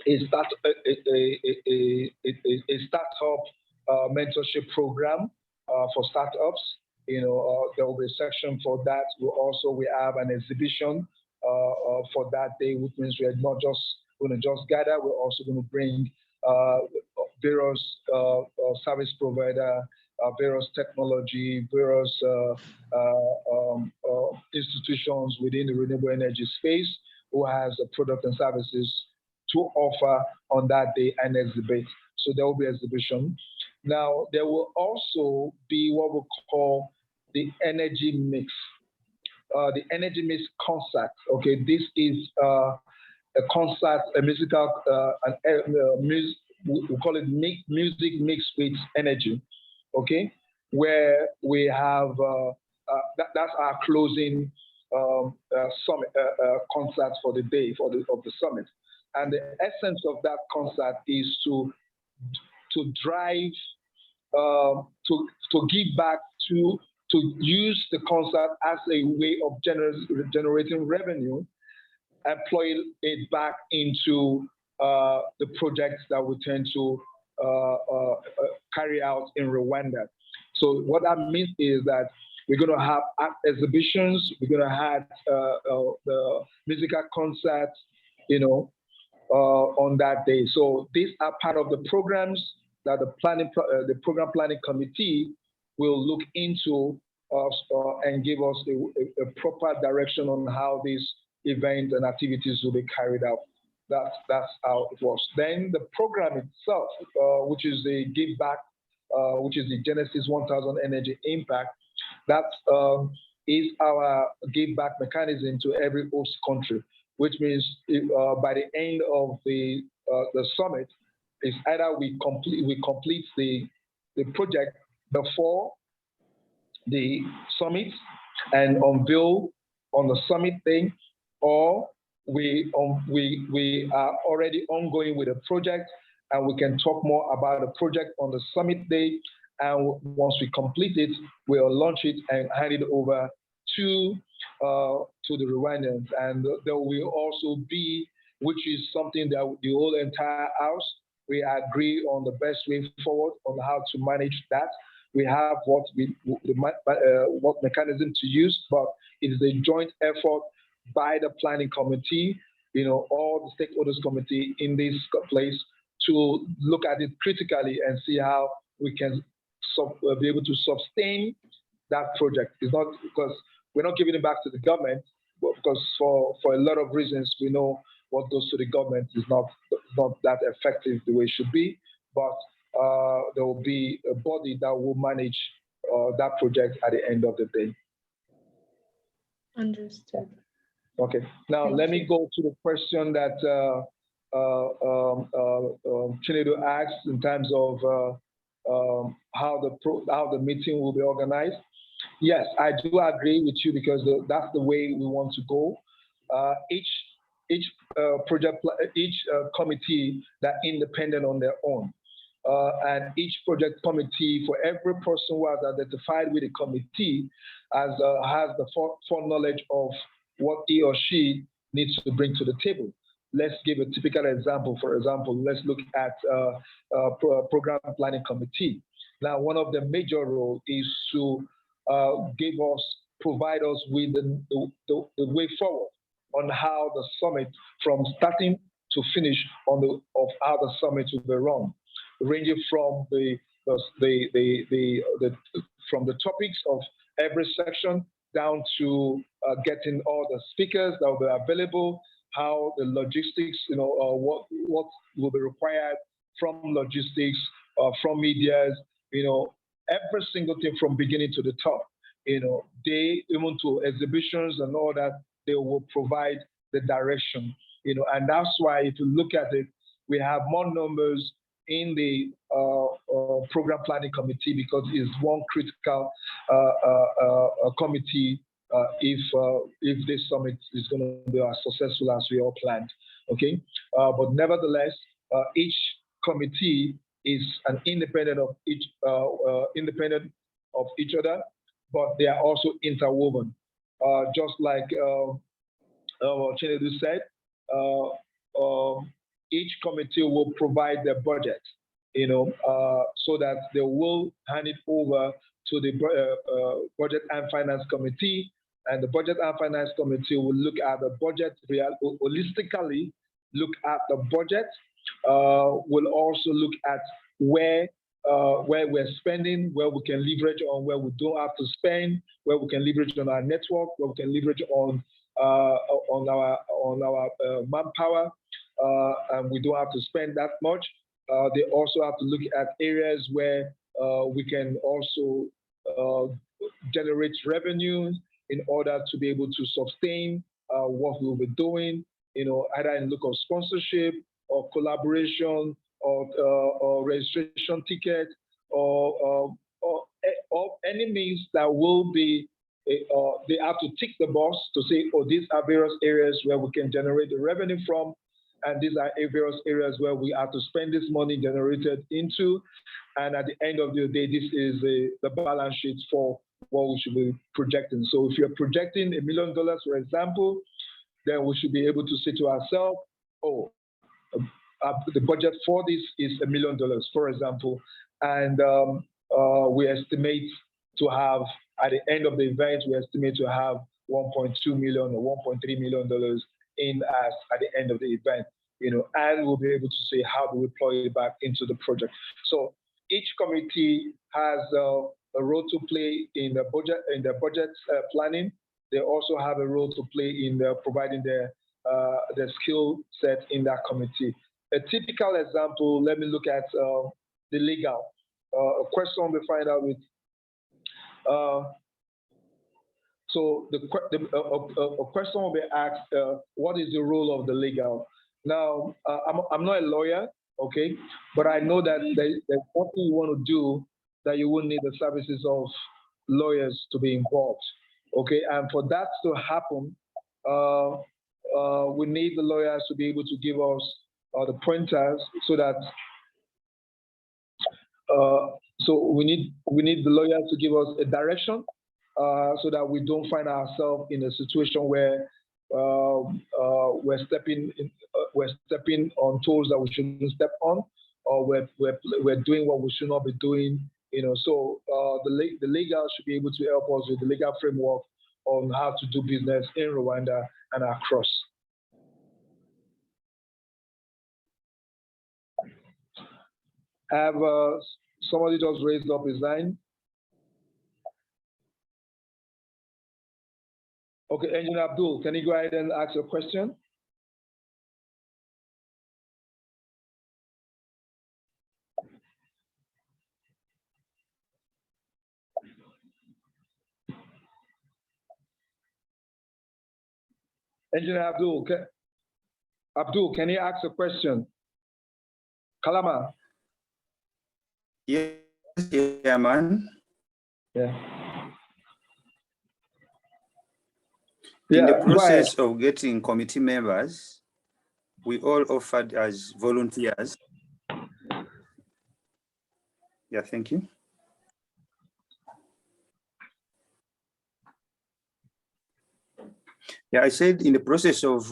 a startup mentorship program for startups. There will be a section for that. We have an exhibition for that day, which means we are not just going to just gather. We're also going to bring various service provider, various technology, various institutions within the renewable energy space who has a product and services to offer on that day and exhibit. So there will be exhibition. Now, there will also be what we call the energy mix. The energy mix concert. Okay, this is a concert, a musical, we call it music mixed with energy. Okay, where we have that's our closing summit concert for the day of the summit. And the essence of that concert is to drive, to give back, to use the concert as a way of generating revenue, employing it back into the projects that we tend to carry out in Rwanda. So what that means is that we're going to have exhibitions, we're going to have the musical concerts, on that day. So these are part of the programs that the program planning committee will look into and give us a proper direction on how these events and activities will be carried out. That's how it works. Then the program itself, which is the give back, which is the Genesis1000 Energy Impact, that is our give back mechanism to every host country, which means by the end of the summit, is either we complete the project before the summit and unveil on the summit day, or we are already ongoing with a project and we can talk more about the project on the summit day. And once we complete it, we'll launch it and hand it over to the Rwandans. And there will also be, which is something that the whole entire house, we agree on the best way forward on how to manage that. We have what mechanism to use, but it is a joint effort by the planning committee, all the stakeholders committee in this place to look at it critically and see how we can be able to sustain that project. It's not because we're not giving it back to the government, but because for a lot of reasons, we know what goes to the government is not that effective the way it should be, but there will be a body that will manage that project at the end of the day. Understood. Okay, now let me go to the question that Chinedu asked in terms of how the meeting will be organized. Yes, I do agree with you because that's the way we want to go. Each committee that independent on their own, and each project committee for every person who has identified with the committee has the foreknowledge of what he or she needs to bring to the table. Let's give a typical example. For example, let's look at program planning committee. Now, one of the major roles is to give us provide us with the way forward on how the summit, from starting to finish, of how the summit will be run, ranging from from the topics of every section down to getting all the speakers that will be available, how the logistics, what will be required from logistics, from medias, every single thing from beginning to the top. They, even to exhibitions and all that, they will provide the direction, and that's why if you look at it, we have more numbers in the program planning committee, because it's one critical committee if this summit is going to be as successful as we all planned. Okay, but nevertheless, each committee is an independent of each other, but they are also interwoven. Just like Chinedu said, each committee will provide their budget, so that they will hand it over to the Budget and Finance Committee, and the Budget and Finance Committee will look at the budget holistically, look at the budget, will also look at where we're spending, where we can leverage on, where we don't have to spend, where we can leverage on our network, where we can leverage on our manpower, and we don't have to spend that much. They also have to look at areas where we can also generate revenue in order to be able to sustain what we'll be doing, either in look of sponsorship or collaboration or registration ticket or any means that will be, they have to tick the box to say, oh, these are various areas where we can generate the revenue from, and these are various areas where we have to spend this money generated into. And at the end of the day, this is the balance sheet for what we should be projecting. So if you're projecting $1 million, for example, then we should be able to say to ourselves, oh, the budget for this is $1 million, for example. And we estimate to have, at the end of the event, we estimate to have $1.2 million or $1.3 million in as at the end of the event, and we'll be able to say how do we deploy it back into the project. So each committee has a role to play in the budget planning. They also have a role to play in providing the skill set in that committee. A typical example, let me look at the legal. A question we find out with. So a question will be asked, what is the role of the legal? Now, I'm not a lawyer, okay, but I know that there's something you want to do that you will need the services of lawyers to be involved, okay? And for that to happen, we need the lawyers to be able to give us the pointers so that, so we need the lawyers to give us a direction so that we don't find ourselves in a situation where we're stepping on toes that we shouldn't step on, or we're doing what we should not be doing. So the legal should be able to help us with the legal framework on how to do business in Rwanda and across. Have somebody just raised up his hand? Okay, Engineer Abdul, can you go ahead and ask your question? Engineer Abdul, can you ask a question? Kalama. Yes, yeah, man. Yeah. In the process of getting committee members, we all offered as volunteers. Yeah, thank you. Yeah, I said in the process of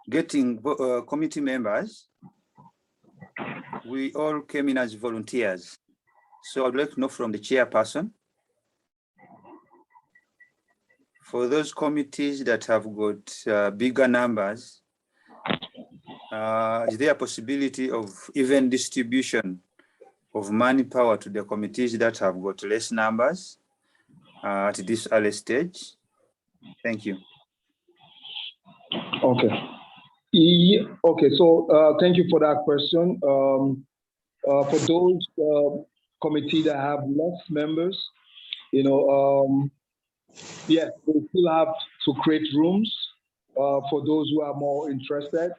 getting committee members, we all came in as volunteers. So I'd like to know from the chairperson, for those committees that have got bigger numbers, is there a possibility of even distribution of manpower to the committees that have got less numbers at this early stage? Thank you. Okay. Yeah, okay, so thank you for that question. For those committees that have less members, yes, we still have to create rooms for those who are more interested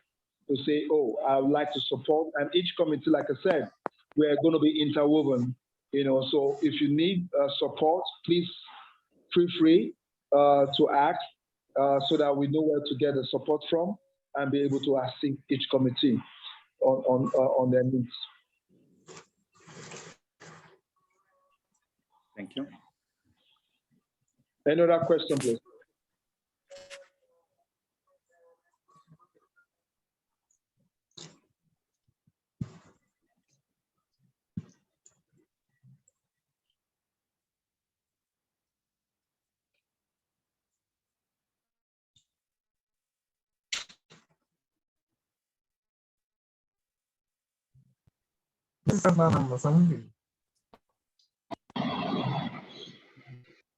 to say, oh, I would like to support. And each committee, like I said, we're going to be interwoven, so if you need support, please feel free to ask so that we know where to get the support from and be able to assist each committee on their needs. Thank you. Any other question, please?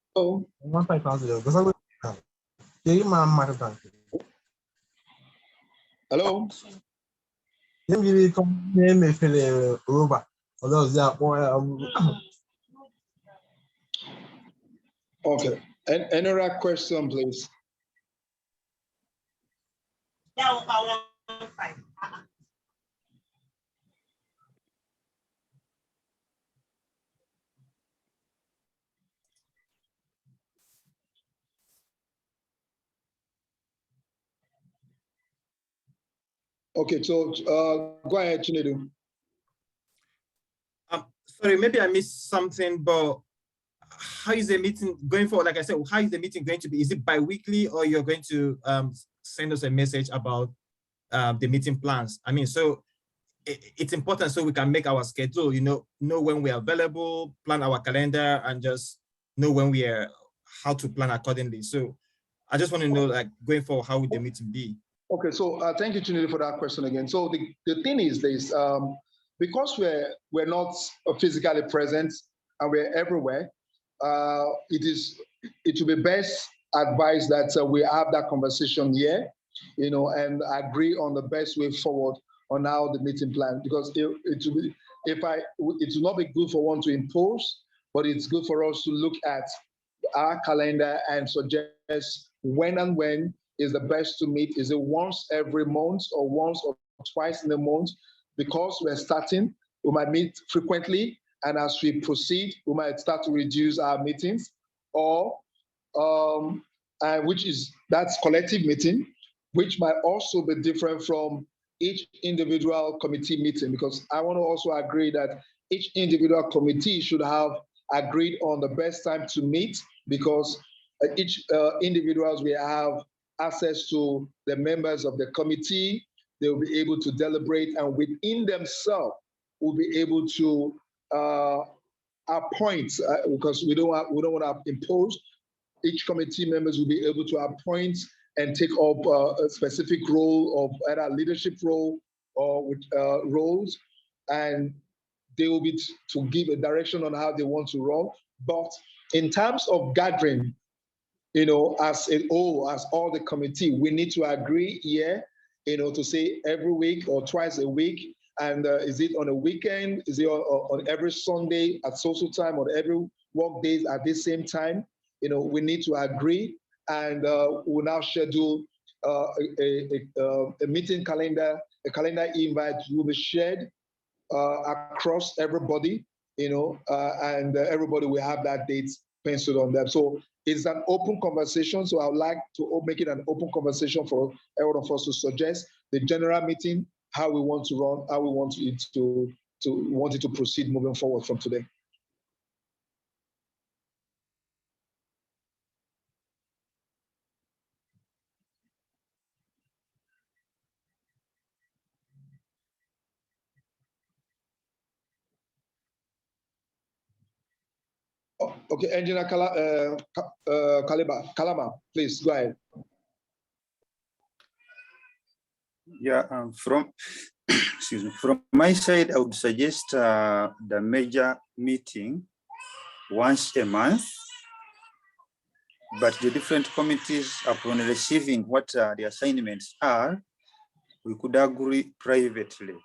Hello. Okay. Any other question, please? Okay, so go ahead, Chinedu. Sorry, maybe I missed something, but how is the meeting going forward? Like I said, how is the meeting going to be? Is it bi-weekly, or you're going to send us a message about the meeting plans? I mean, so it's important so we can make our schedule, know when we are available, plan our calendar, and just know when we are, how to plan accordingly. So I just want to know, like, going forward, how would the meeting be? Okay, so thank you, Chinedu, for that question again. So the thing is this, because we're not physically present and we're everywhere, it will be best advised that we have that conversation here, and agree on the best way forward on how the meeting plan, because it will not be good for one to impose, but it's good for us to look at our calendar and suggest when is the best to meet. Is it once every month or once or twice in a month? Because we're starting, we might meet frequently, and as we proceed, we might start to reduce our meetings, or that's collective meeting, which might also be different from each individual committee meeting, because I want to also agree that each individual committee should have agreed on the best time to meet, because each individuals will have access to the members of the committee. They will be able to deliberate, and within themselves will be able to appoint, because we don't want to impose. Each committee members will be able to appoint and take up a specific role of either leadership role or with roles, and they will be to give a direction on how they want to run. But in terms of gathering, as a whole, as all the committee, we need to agree here, to say every week or twice a week. And is it on a weekend? Is it on every Sunday at social time, or every work days at the same time? We need to agree, and we'll now schedule a meeting calendar. A calendar invite will be shared across everybody, and everybody will have that date penciled on them. So it's an open conversation. So I would like to make it an open conversation for everyone of us to suggest the general meeting, how we want to run, how we want it to proceed moving forward from today. Okay, Engineer Kalama, please go ahead. Yeah, excuse me. From my side, I would suggest the major meeting once a month, but the different committees, upon receiving what the assignments are, we could agree privately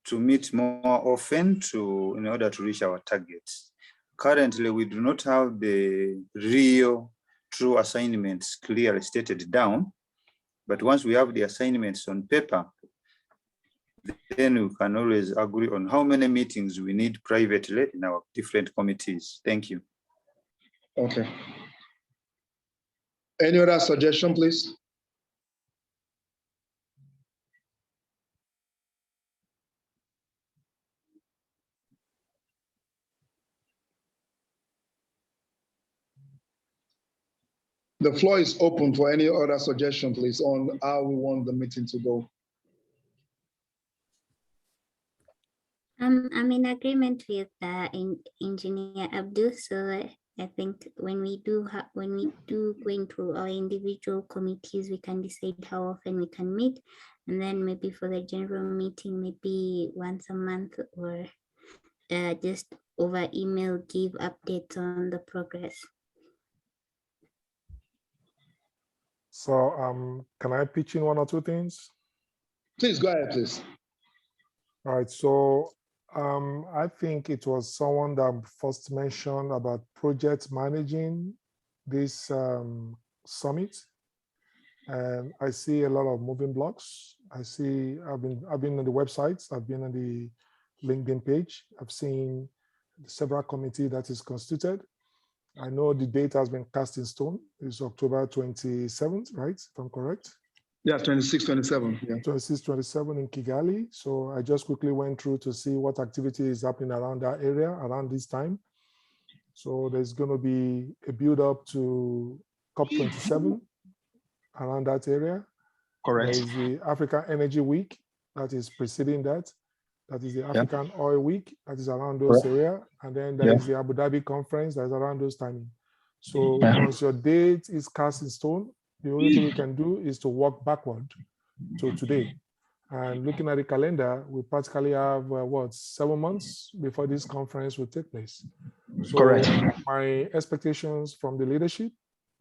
to meet more often in order to reach our targets. Currently, we do not have the real true assignments clearly stated down, but once we have the assignments on paper, then we can always agree on how many meetings we need privately in our different committees. Thank you. Okay. Any other suggestion, please? The floor is open for any other suggestion, please, on how we want the meeting to go. I'm in agreement with Engineer Abdul. So I think when we do going through our individual committees, we can decide how often we can meet, and then maybe for the general meeting, maybe once a month, or just over email, give updates on the progress. So can I pitch in one or two things? Please go ahead, please. All right, so I think it was someone that first mentioned about project managing this summit, and I see a lot of moving blocks. I've been on the websites, I've been on the LinkedIn page, I've seen several committees that is constituted. I know the date has been cast in stone. It's October 27th, right? If I'm correct. Yeah, 26, 27. Yeah. 26, 27 in Kigali. So I just quickly went through to see what activity is happening around that area around this time. So there's going to be a build up to COP27 around that area. Correct. There is the Africa Energy Week that is preceding that. That is the African Oil Week that is around those areas. And then there is the Abu Dhabi conference that is around those timing. So once your date is cast in stone, the only thing we can do is to walk backward to today. And looking at the calendar, we practically have 7 months before this conference will take place. So correct. My expectations from the leadership,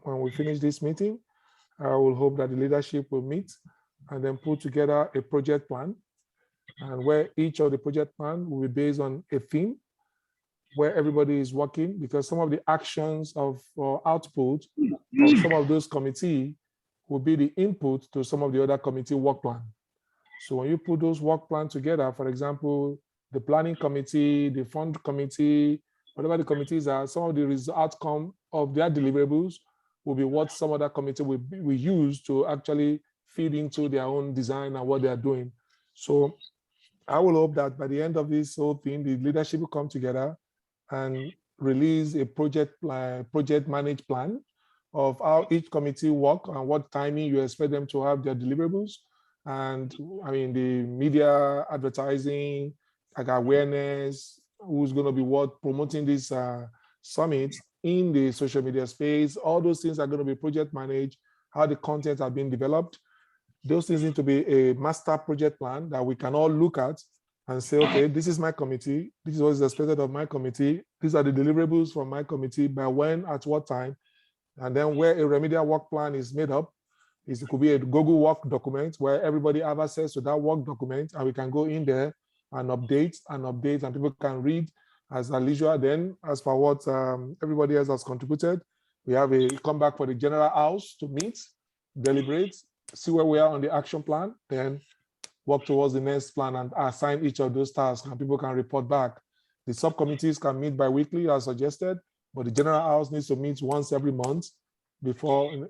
when we finish this meeting, I will hope that the leadership will meet and then put together a project plan, and where each of the project plan will be based on a theme where everybody is working, because some of the actions or output of some of those committees will be the input to some of the other committee work plan. So when you put those work plans together, for example, the planning committee, the fund committee, whatever the committees are, some of the outcome of their deliverables will be what some other committee will use to actually feed into their own design and what they are doing. So I will hope that by the end of this whole thing, the leadership will come together and release a project managed plan of how each committee work and what timing you expect them to have their deliverables. And I mean, the media advertising, like awareness, who's going to be promoting this summit in the social media space, all those things are going to be project managed, how the content are being developed. Those things need to be a master project plan that we can all look at and say, okay, this is my committee. This is what is expected of my committee. These are the deliverables from my committee, by when, at what time. And then where a remedial work plan is made up, it could be a Google work document where everybody have access to that work document, and we can go in there and update, and people can read as usual. Then as for what everybody else has contributed, we have a come back for the general house to meet, deliberate, see where we are on the action plan, then work towards the next plan and assign each of those tasks, and people can report back. The subcommittees can meet bi-weekly as suggested, but the general house needs to meet once every month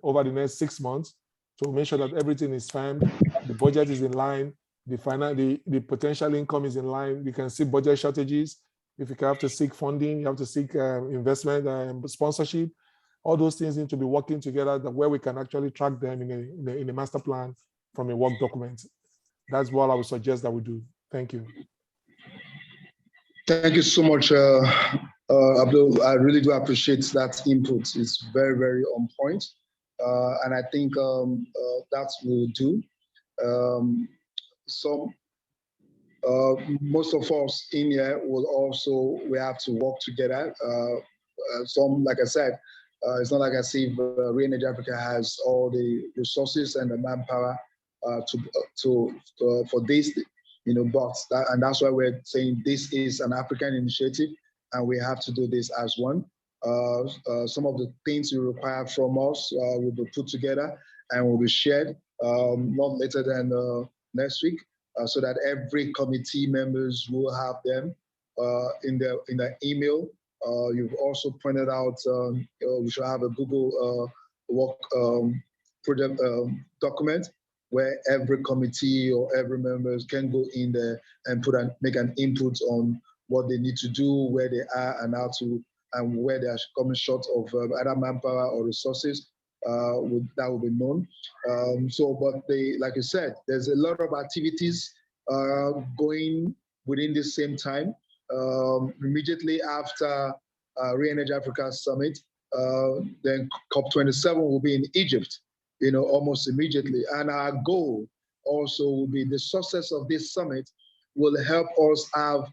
over the next 6 months to make sure that everything is firmed, the budget is in line, the potential income is in line. We can see budget shortages. If you have to seek funding, you have to seek investment and sponsorship. All those things need to be working together where we can actually track them in a master plan from a work document. That's what I would suggest that we do. Thank you. Thank you so much, Abdul, I really do appreciate that input. It's very, very on point. And I think that will do. Most of us in here will also, we have to work together. Some, like I said, it's not like I see ReEnergy Africa has all the resources and the manpower for this, and that's why we're saying this is an African initiative, and we have to do this as one. Some of the things you require from us will be put together and will be shared not later than next week, so that every committee members will have them in their email. You've also pointed out we should have a Google work project document where every committee or every members can go in there and make an input on what they need to do, where they are, and and where they are coming short of either manpower or resources. That will be known. But like you said, there's a lot of activities going within the same time. Immediately after ReEnergy Africa Summit, then COP27 will be in Egypt, almost immediately. And our goal also will be the success of this summit will help us have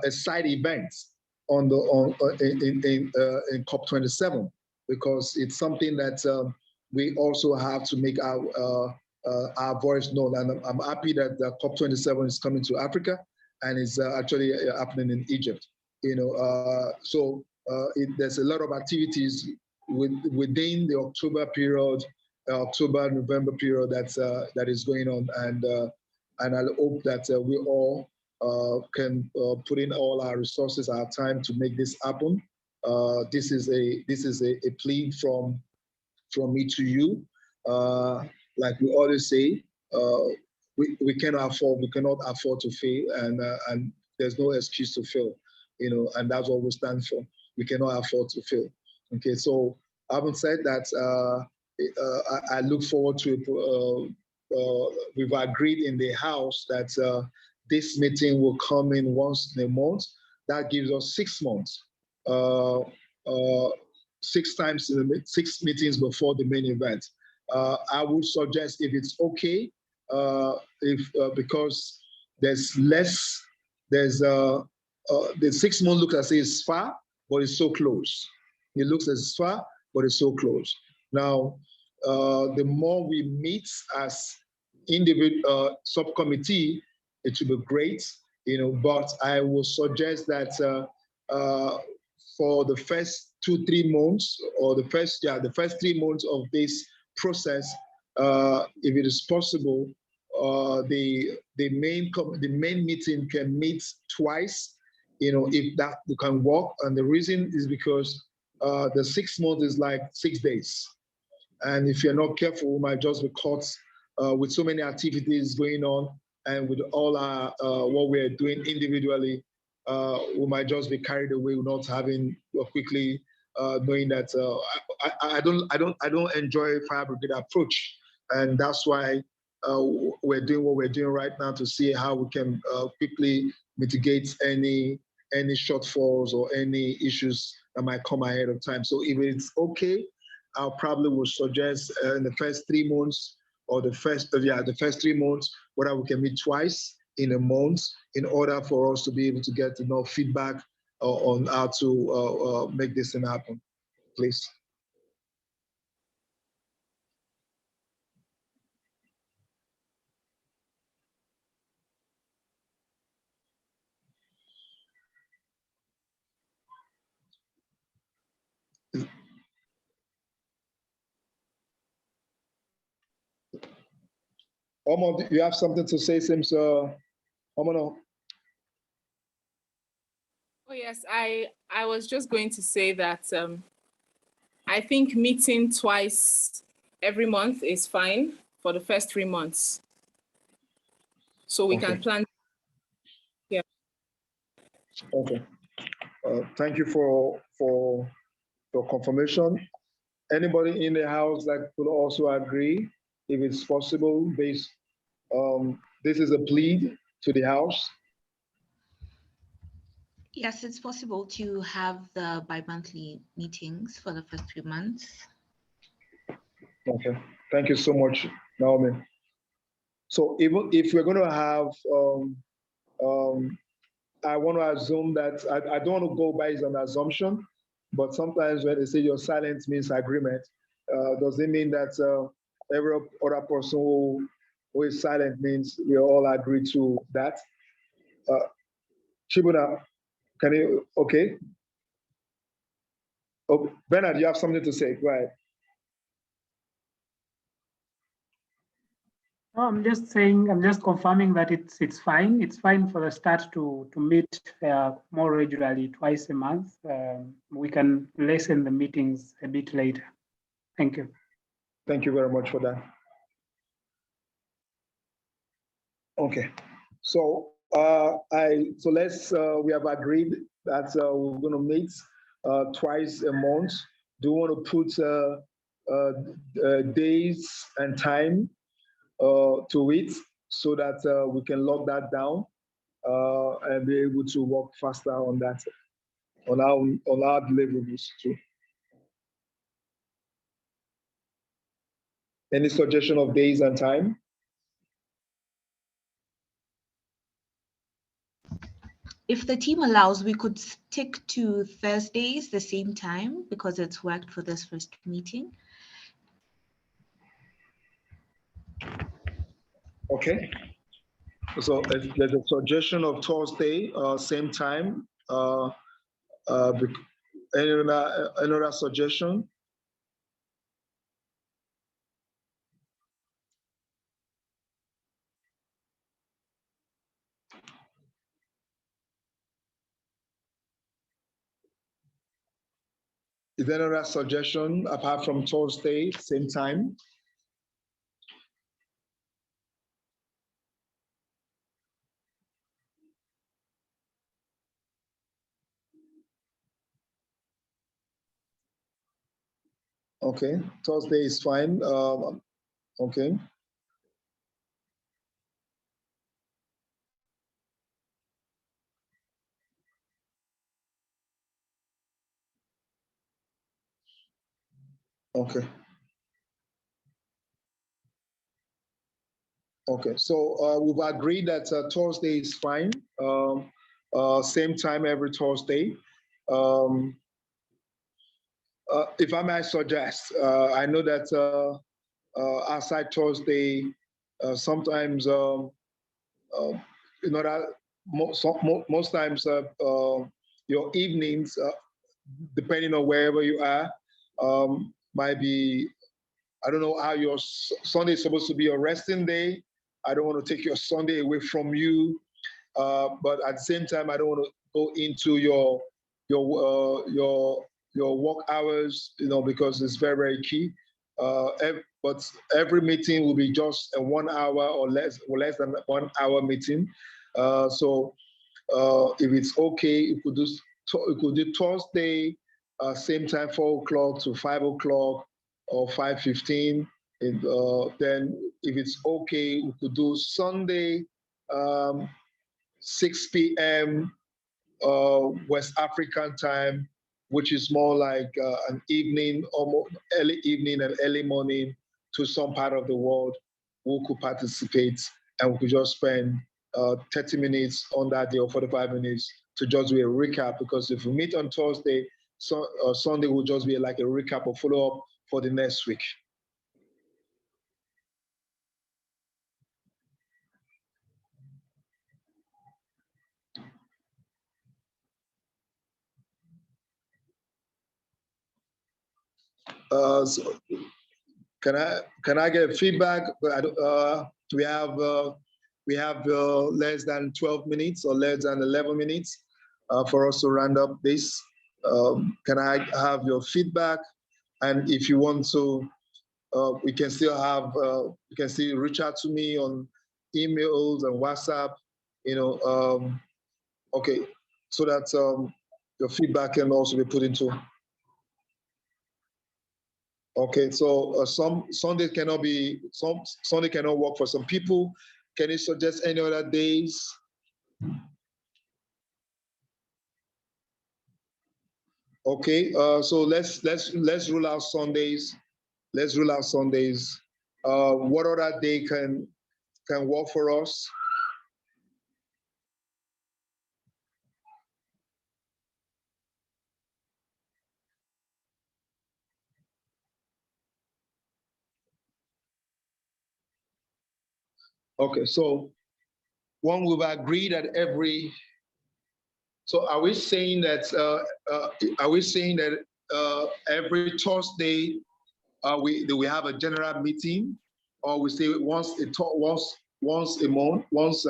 a side event in COP27, because it's something that we also have to make our voice known. And I'm happy that the COP27 is coming to Africa and is actually happening in Egypt. There's a lot of activities within the October period, October-November period that is going on, and I hope that we all can put in all our resources, our time to make this happen. This is a plea from me to you. Like we always say, we cannot afford to fail, and there's no excuse to fail, and that's what we stand for. We cannot afford to fail. Okay, so having said that, I look forward to we've agreed in the House that this meeting will come in once in a month. That gives us 6 months, 6 meetings before the main event. I would suggest, if it's okay, because there's less, the 6 months looks as if it's far, but it's so close. It looks as far, but it's so close. Now, the more we meet as individual subcommittee, it will be great, but I will suggest that for the first 2-3 months, or the first 3 months of this process, if it is possible, the main meeting can meet twice, if that can work. And the reason is because the 6 months is like 6 days. And if you're not careful, we might just be caught with so many activities going on, and with all our what we're doing individually, we might just be carried away, not having quickly knowing that I don't enjoy fire brigade approach, and that's why we're doing what we're doing right now to see how we can quickly mitigate any shortfalls or any issues that might come ahead of time. So if it's okay, I probably would suggest in the first 3 months, or the first 3 months, whether we can meet twice in a month, in order for us to be able to get enough feedback on how to make this thing happen, please. Omo, you have something to say, Sims? Omo? Oh yes, I was just going to say that I think meeting twice every month is fine for the first 3 months, so we can plan. Yeah. Okay. Thank you for confirmation. Anybody in the house that could also agree, if it's possible, based this is a plea to the house. Yes, it's possible to have the bi-monthly meetings for the first 3 months. Okay, thank you so much, Naomi. So even if we're going to have, I want to assume that, I don't want to go by an assumption, but sometimes when they say your silence means agreement, does it mean that every other person who is silent means we all agree to that? Chibuna, can you, okay. Oh, Bernard, you have something to say, go ahead. No, I'm just saying, I'm just confirming that it's fine. It's fine for the start to meet more regularly, twice a month. We can lessen the meetings a bit later. Thank you. Thank you very much for that. Okay, so we have agreed that we're going to meet twice a month. Do you want to put days and time to it so that we can lock that down and be able to work faster on that, on our deliverables too? Any suggestion of days and time? If the team allows, we could stick to Thursdays the same time because it's worked for this first meeting. Okay. So there's a suggestion of Thursday, same time. Another suggestion? Is there another suggestion apart from Thursday, same time? Okay, Thursday is fine. Okay. Okay. Okay, so we've agreed that Thursday is fine. Same time every Thursday. If I might suggest, I know that outside Thursday, sometimes most times your evenings, depending on wherever you are, might be, I don't know how your Sunday is supposed to be your resting day. I don't want to take your Sunday away from you, but at the same time, I don't want to go into your work hours, because it's very, very key. But every meeting will be just a 1 hour or less than 1 hour meeting. So if it's okay, you could do Thursday, same time, 4 o'clock to 5 o'clock or 5:15. Then if it's okay, we could do Sunday, 6 p.m. West African time, which is more like an evening, almost early evening and early morning to some part of the world who could participate, and we could just spend 30 minutes on that day or 45 minutes to just do a recap, because if we meet on Thursday, Sunday will just be like a recap or follow-up for the next week. So can I get feedback? We have less than 12 minutes or less than 11 minutes for us to round up this. Can I have your feedback? And if you want to, we can still have, you can still reach out to me on emails and WhatsApp, okay, so that your feedback can also be put into. Okay, so Sunday cannot work for some people. Can you suggest any other days? Okay, so let's rule out Sundays. Let's rule out Sundays. What other day can work for us? Okay, so one will agree that every. So are we saying that every Thursday we have a general meeting, or we say once a month, once?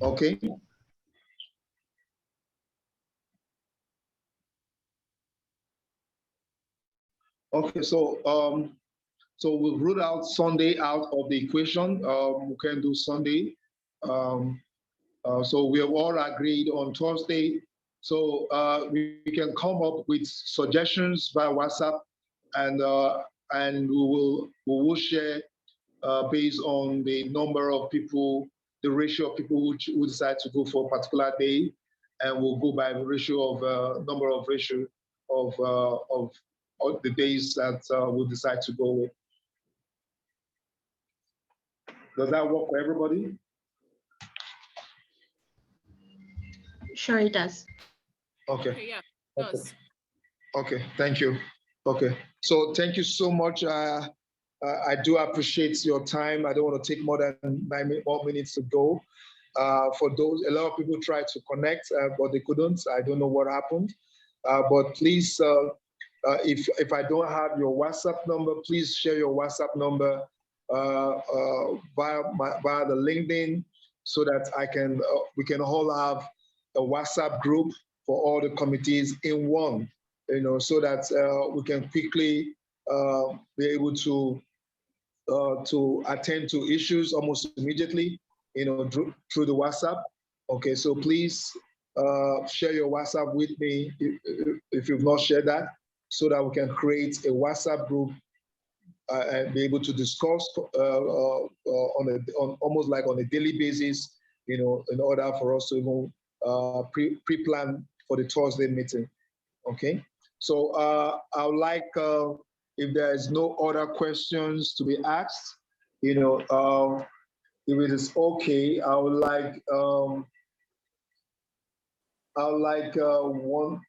Okay. Okay, so so we'll rule out Sunday out of the equation. We can do Sunday. So we have all agreed on Thursday. So we can come up with suggestions via WhatsApp, and we will share based on the number of people, the ratio of people who decide to go for a particular day, and we'll go by the ratio of number of ratio of the days that we'll decide to go with. Does that work for everybody? Sure, it does. Okay. Yeah, it does. Okay, thank you. Okay, so thank you so much. I do appreciate your time. I don't want to take more than 9 more minutes to go. For those, a lot of people tried to connect, but they couldn't. I don't know what happened. But please, if I don't have your WhatsApp number, please share your WhatsApp number via the LinkedIn, so that we can all have a WhatsApp group for all the committees in one, so that we can quickly be able to attend to issues almost immediately, through the WhatsApp. Okay, so please share your WhatsApp with me if you've not shared that, so that we can create a WhatsApp group and be able to discuss on almost like on a daily basis, in order for us to even pre-plan for the Thursday meeting. Okay, so I would like, if there is no other questions to be asked, if it is okay, I would like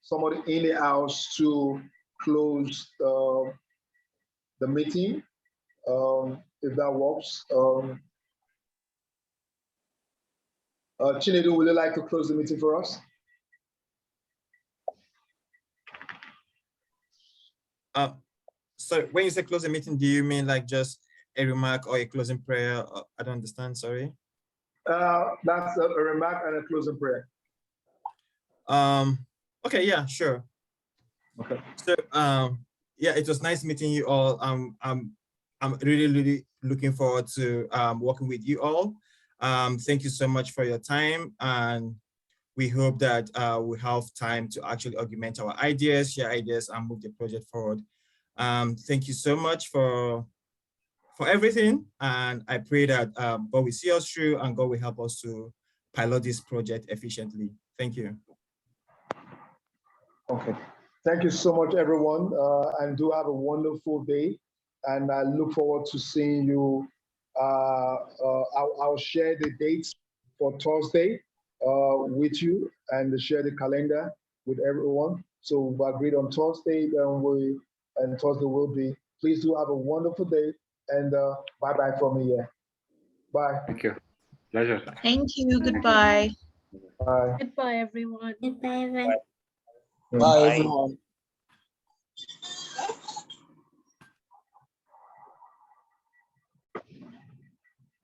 somebody in the house to close the meeting, if that works. Chinedu, would you like to close the meeting for us? So when you say close the meeting, do you mean like just a remark or a closing prayer? I don't understand, sorry. That's a remark and a closing prayer. Okay, yeah, sure. Okay. So yeah, it was nice meeting you all. I'm really looking forward to working with you all. Thank you so much for your time, and we hope that we have time to actually augment our ideas, share ideas, and move the project forward. Thank you so much for everything, and I pray that God will see us through and God will help us to pilot this project efficiently. Thank you. Okay. Thank you so much, everyone, and do have a wonderful day. And I look forward to seeing you. I'll share the dates for Thursday with you, and share the calendar with everyone. So we've agreed on Thursday, and Thursday will be. Please do have a wonderful day, and bye-bye from me here. Bye. Thank you. Pleasure. Thank you. Goodbye. Bye. Goodbye, everyone. Goodbye, everyone. Bye, everyone.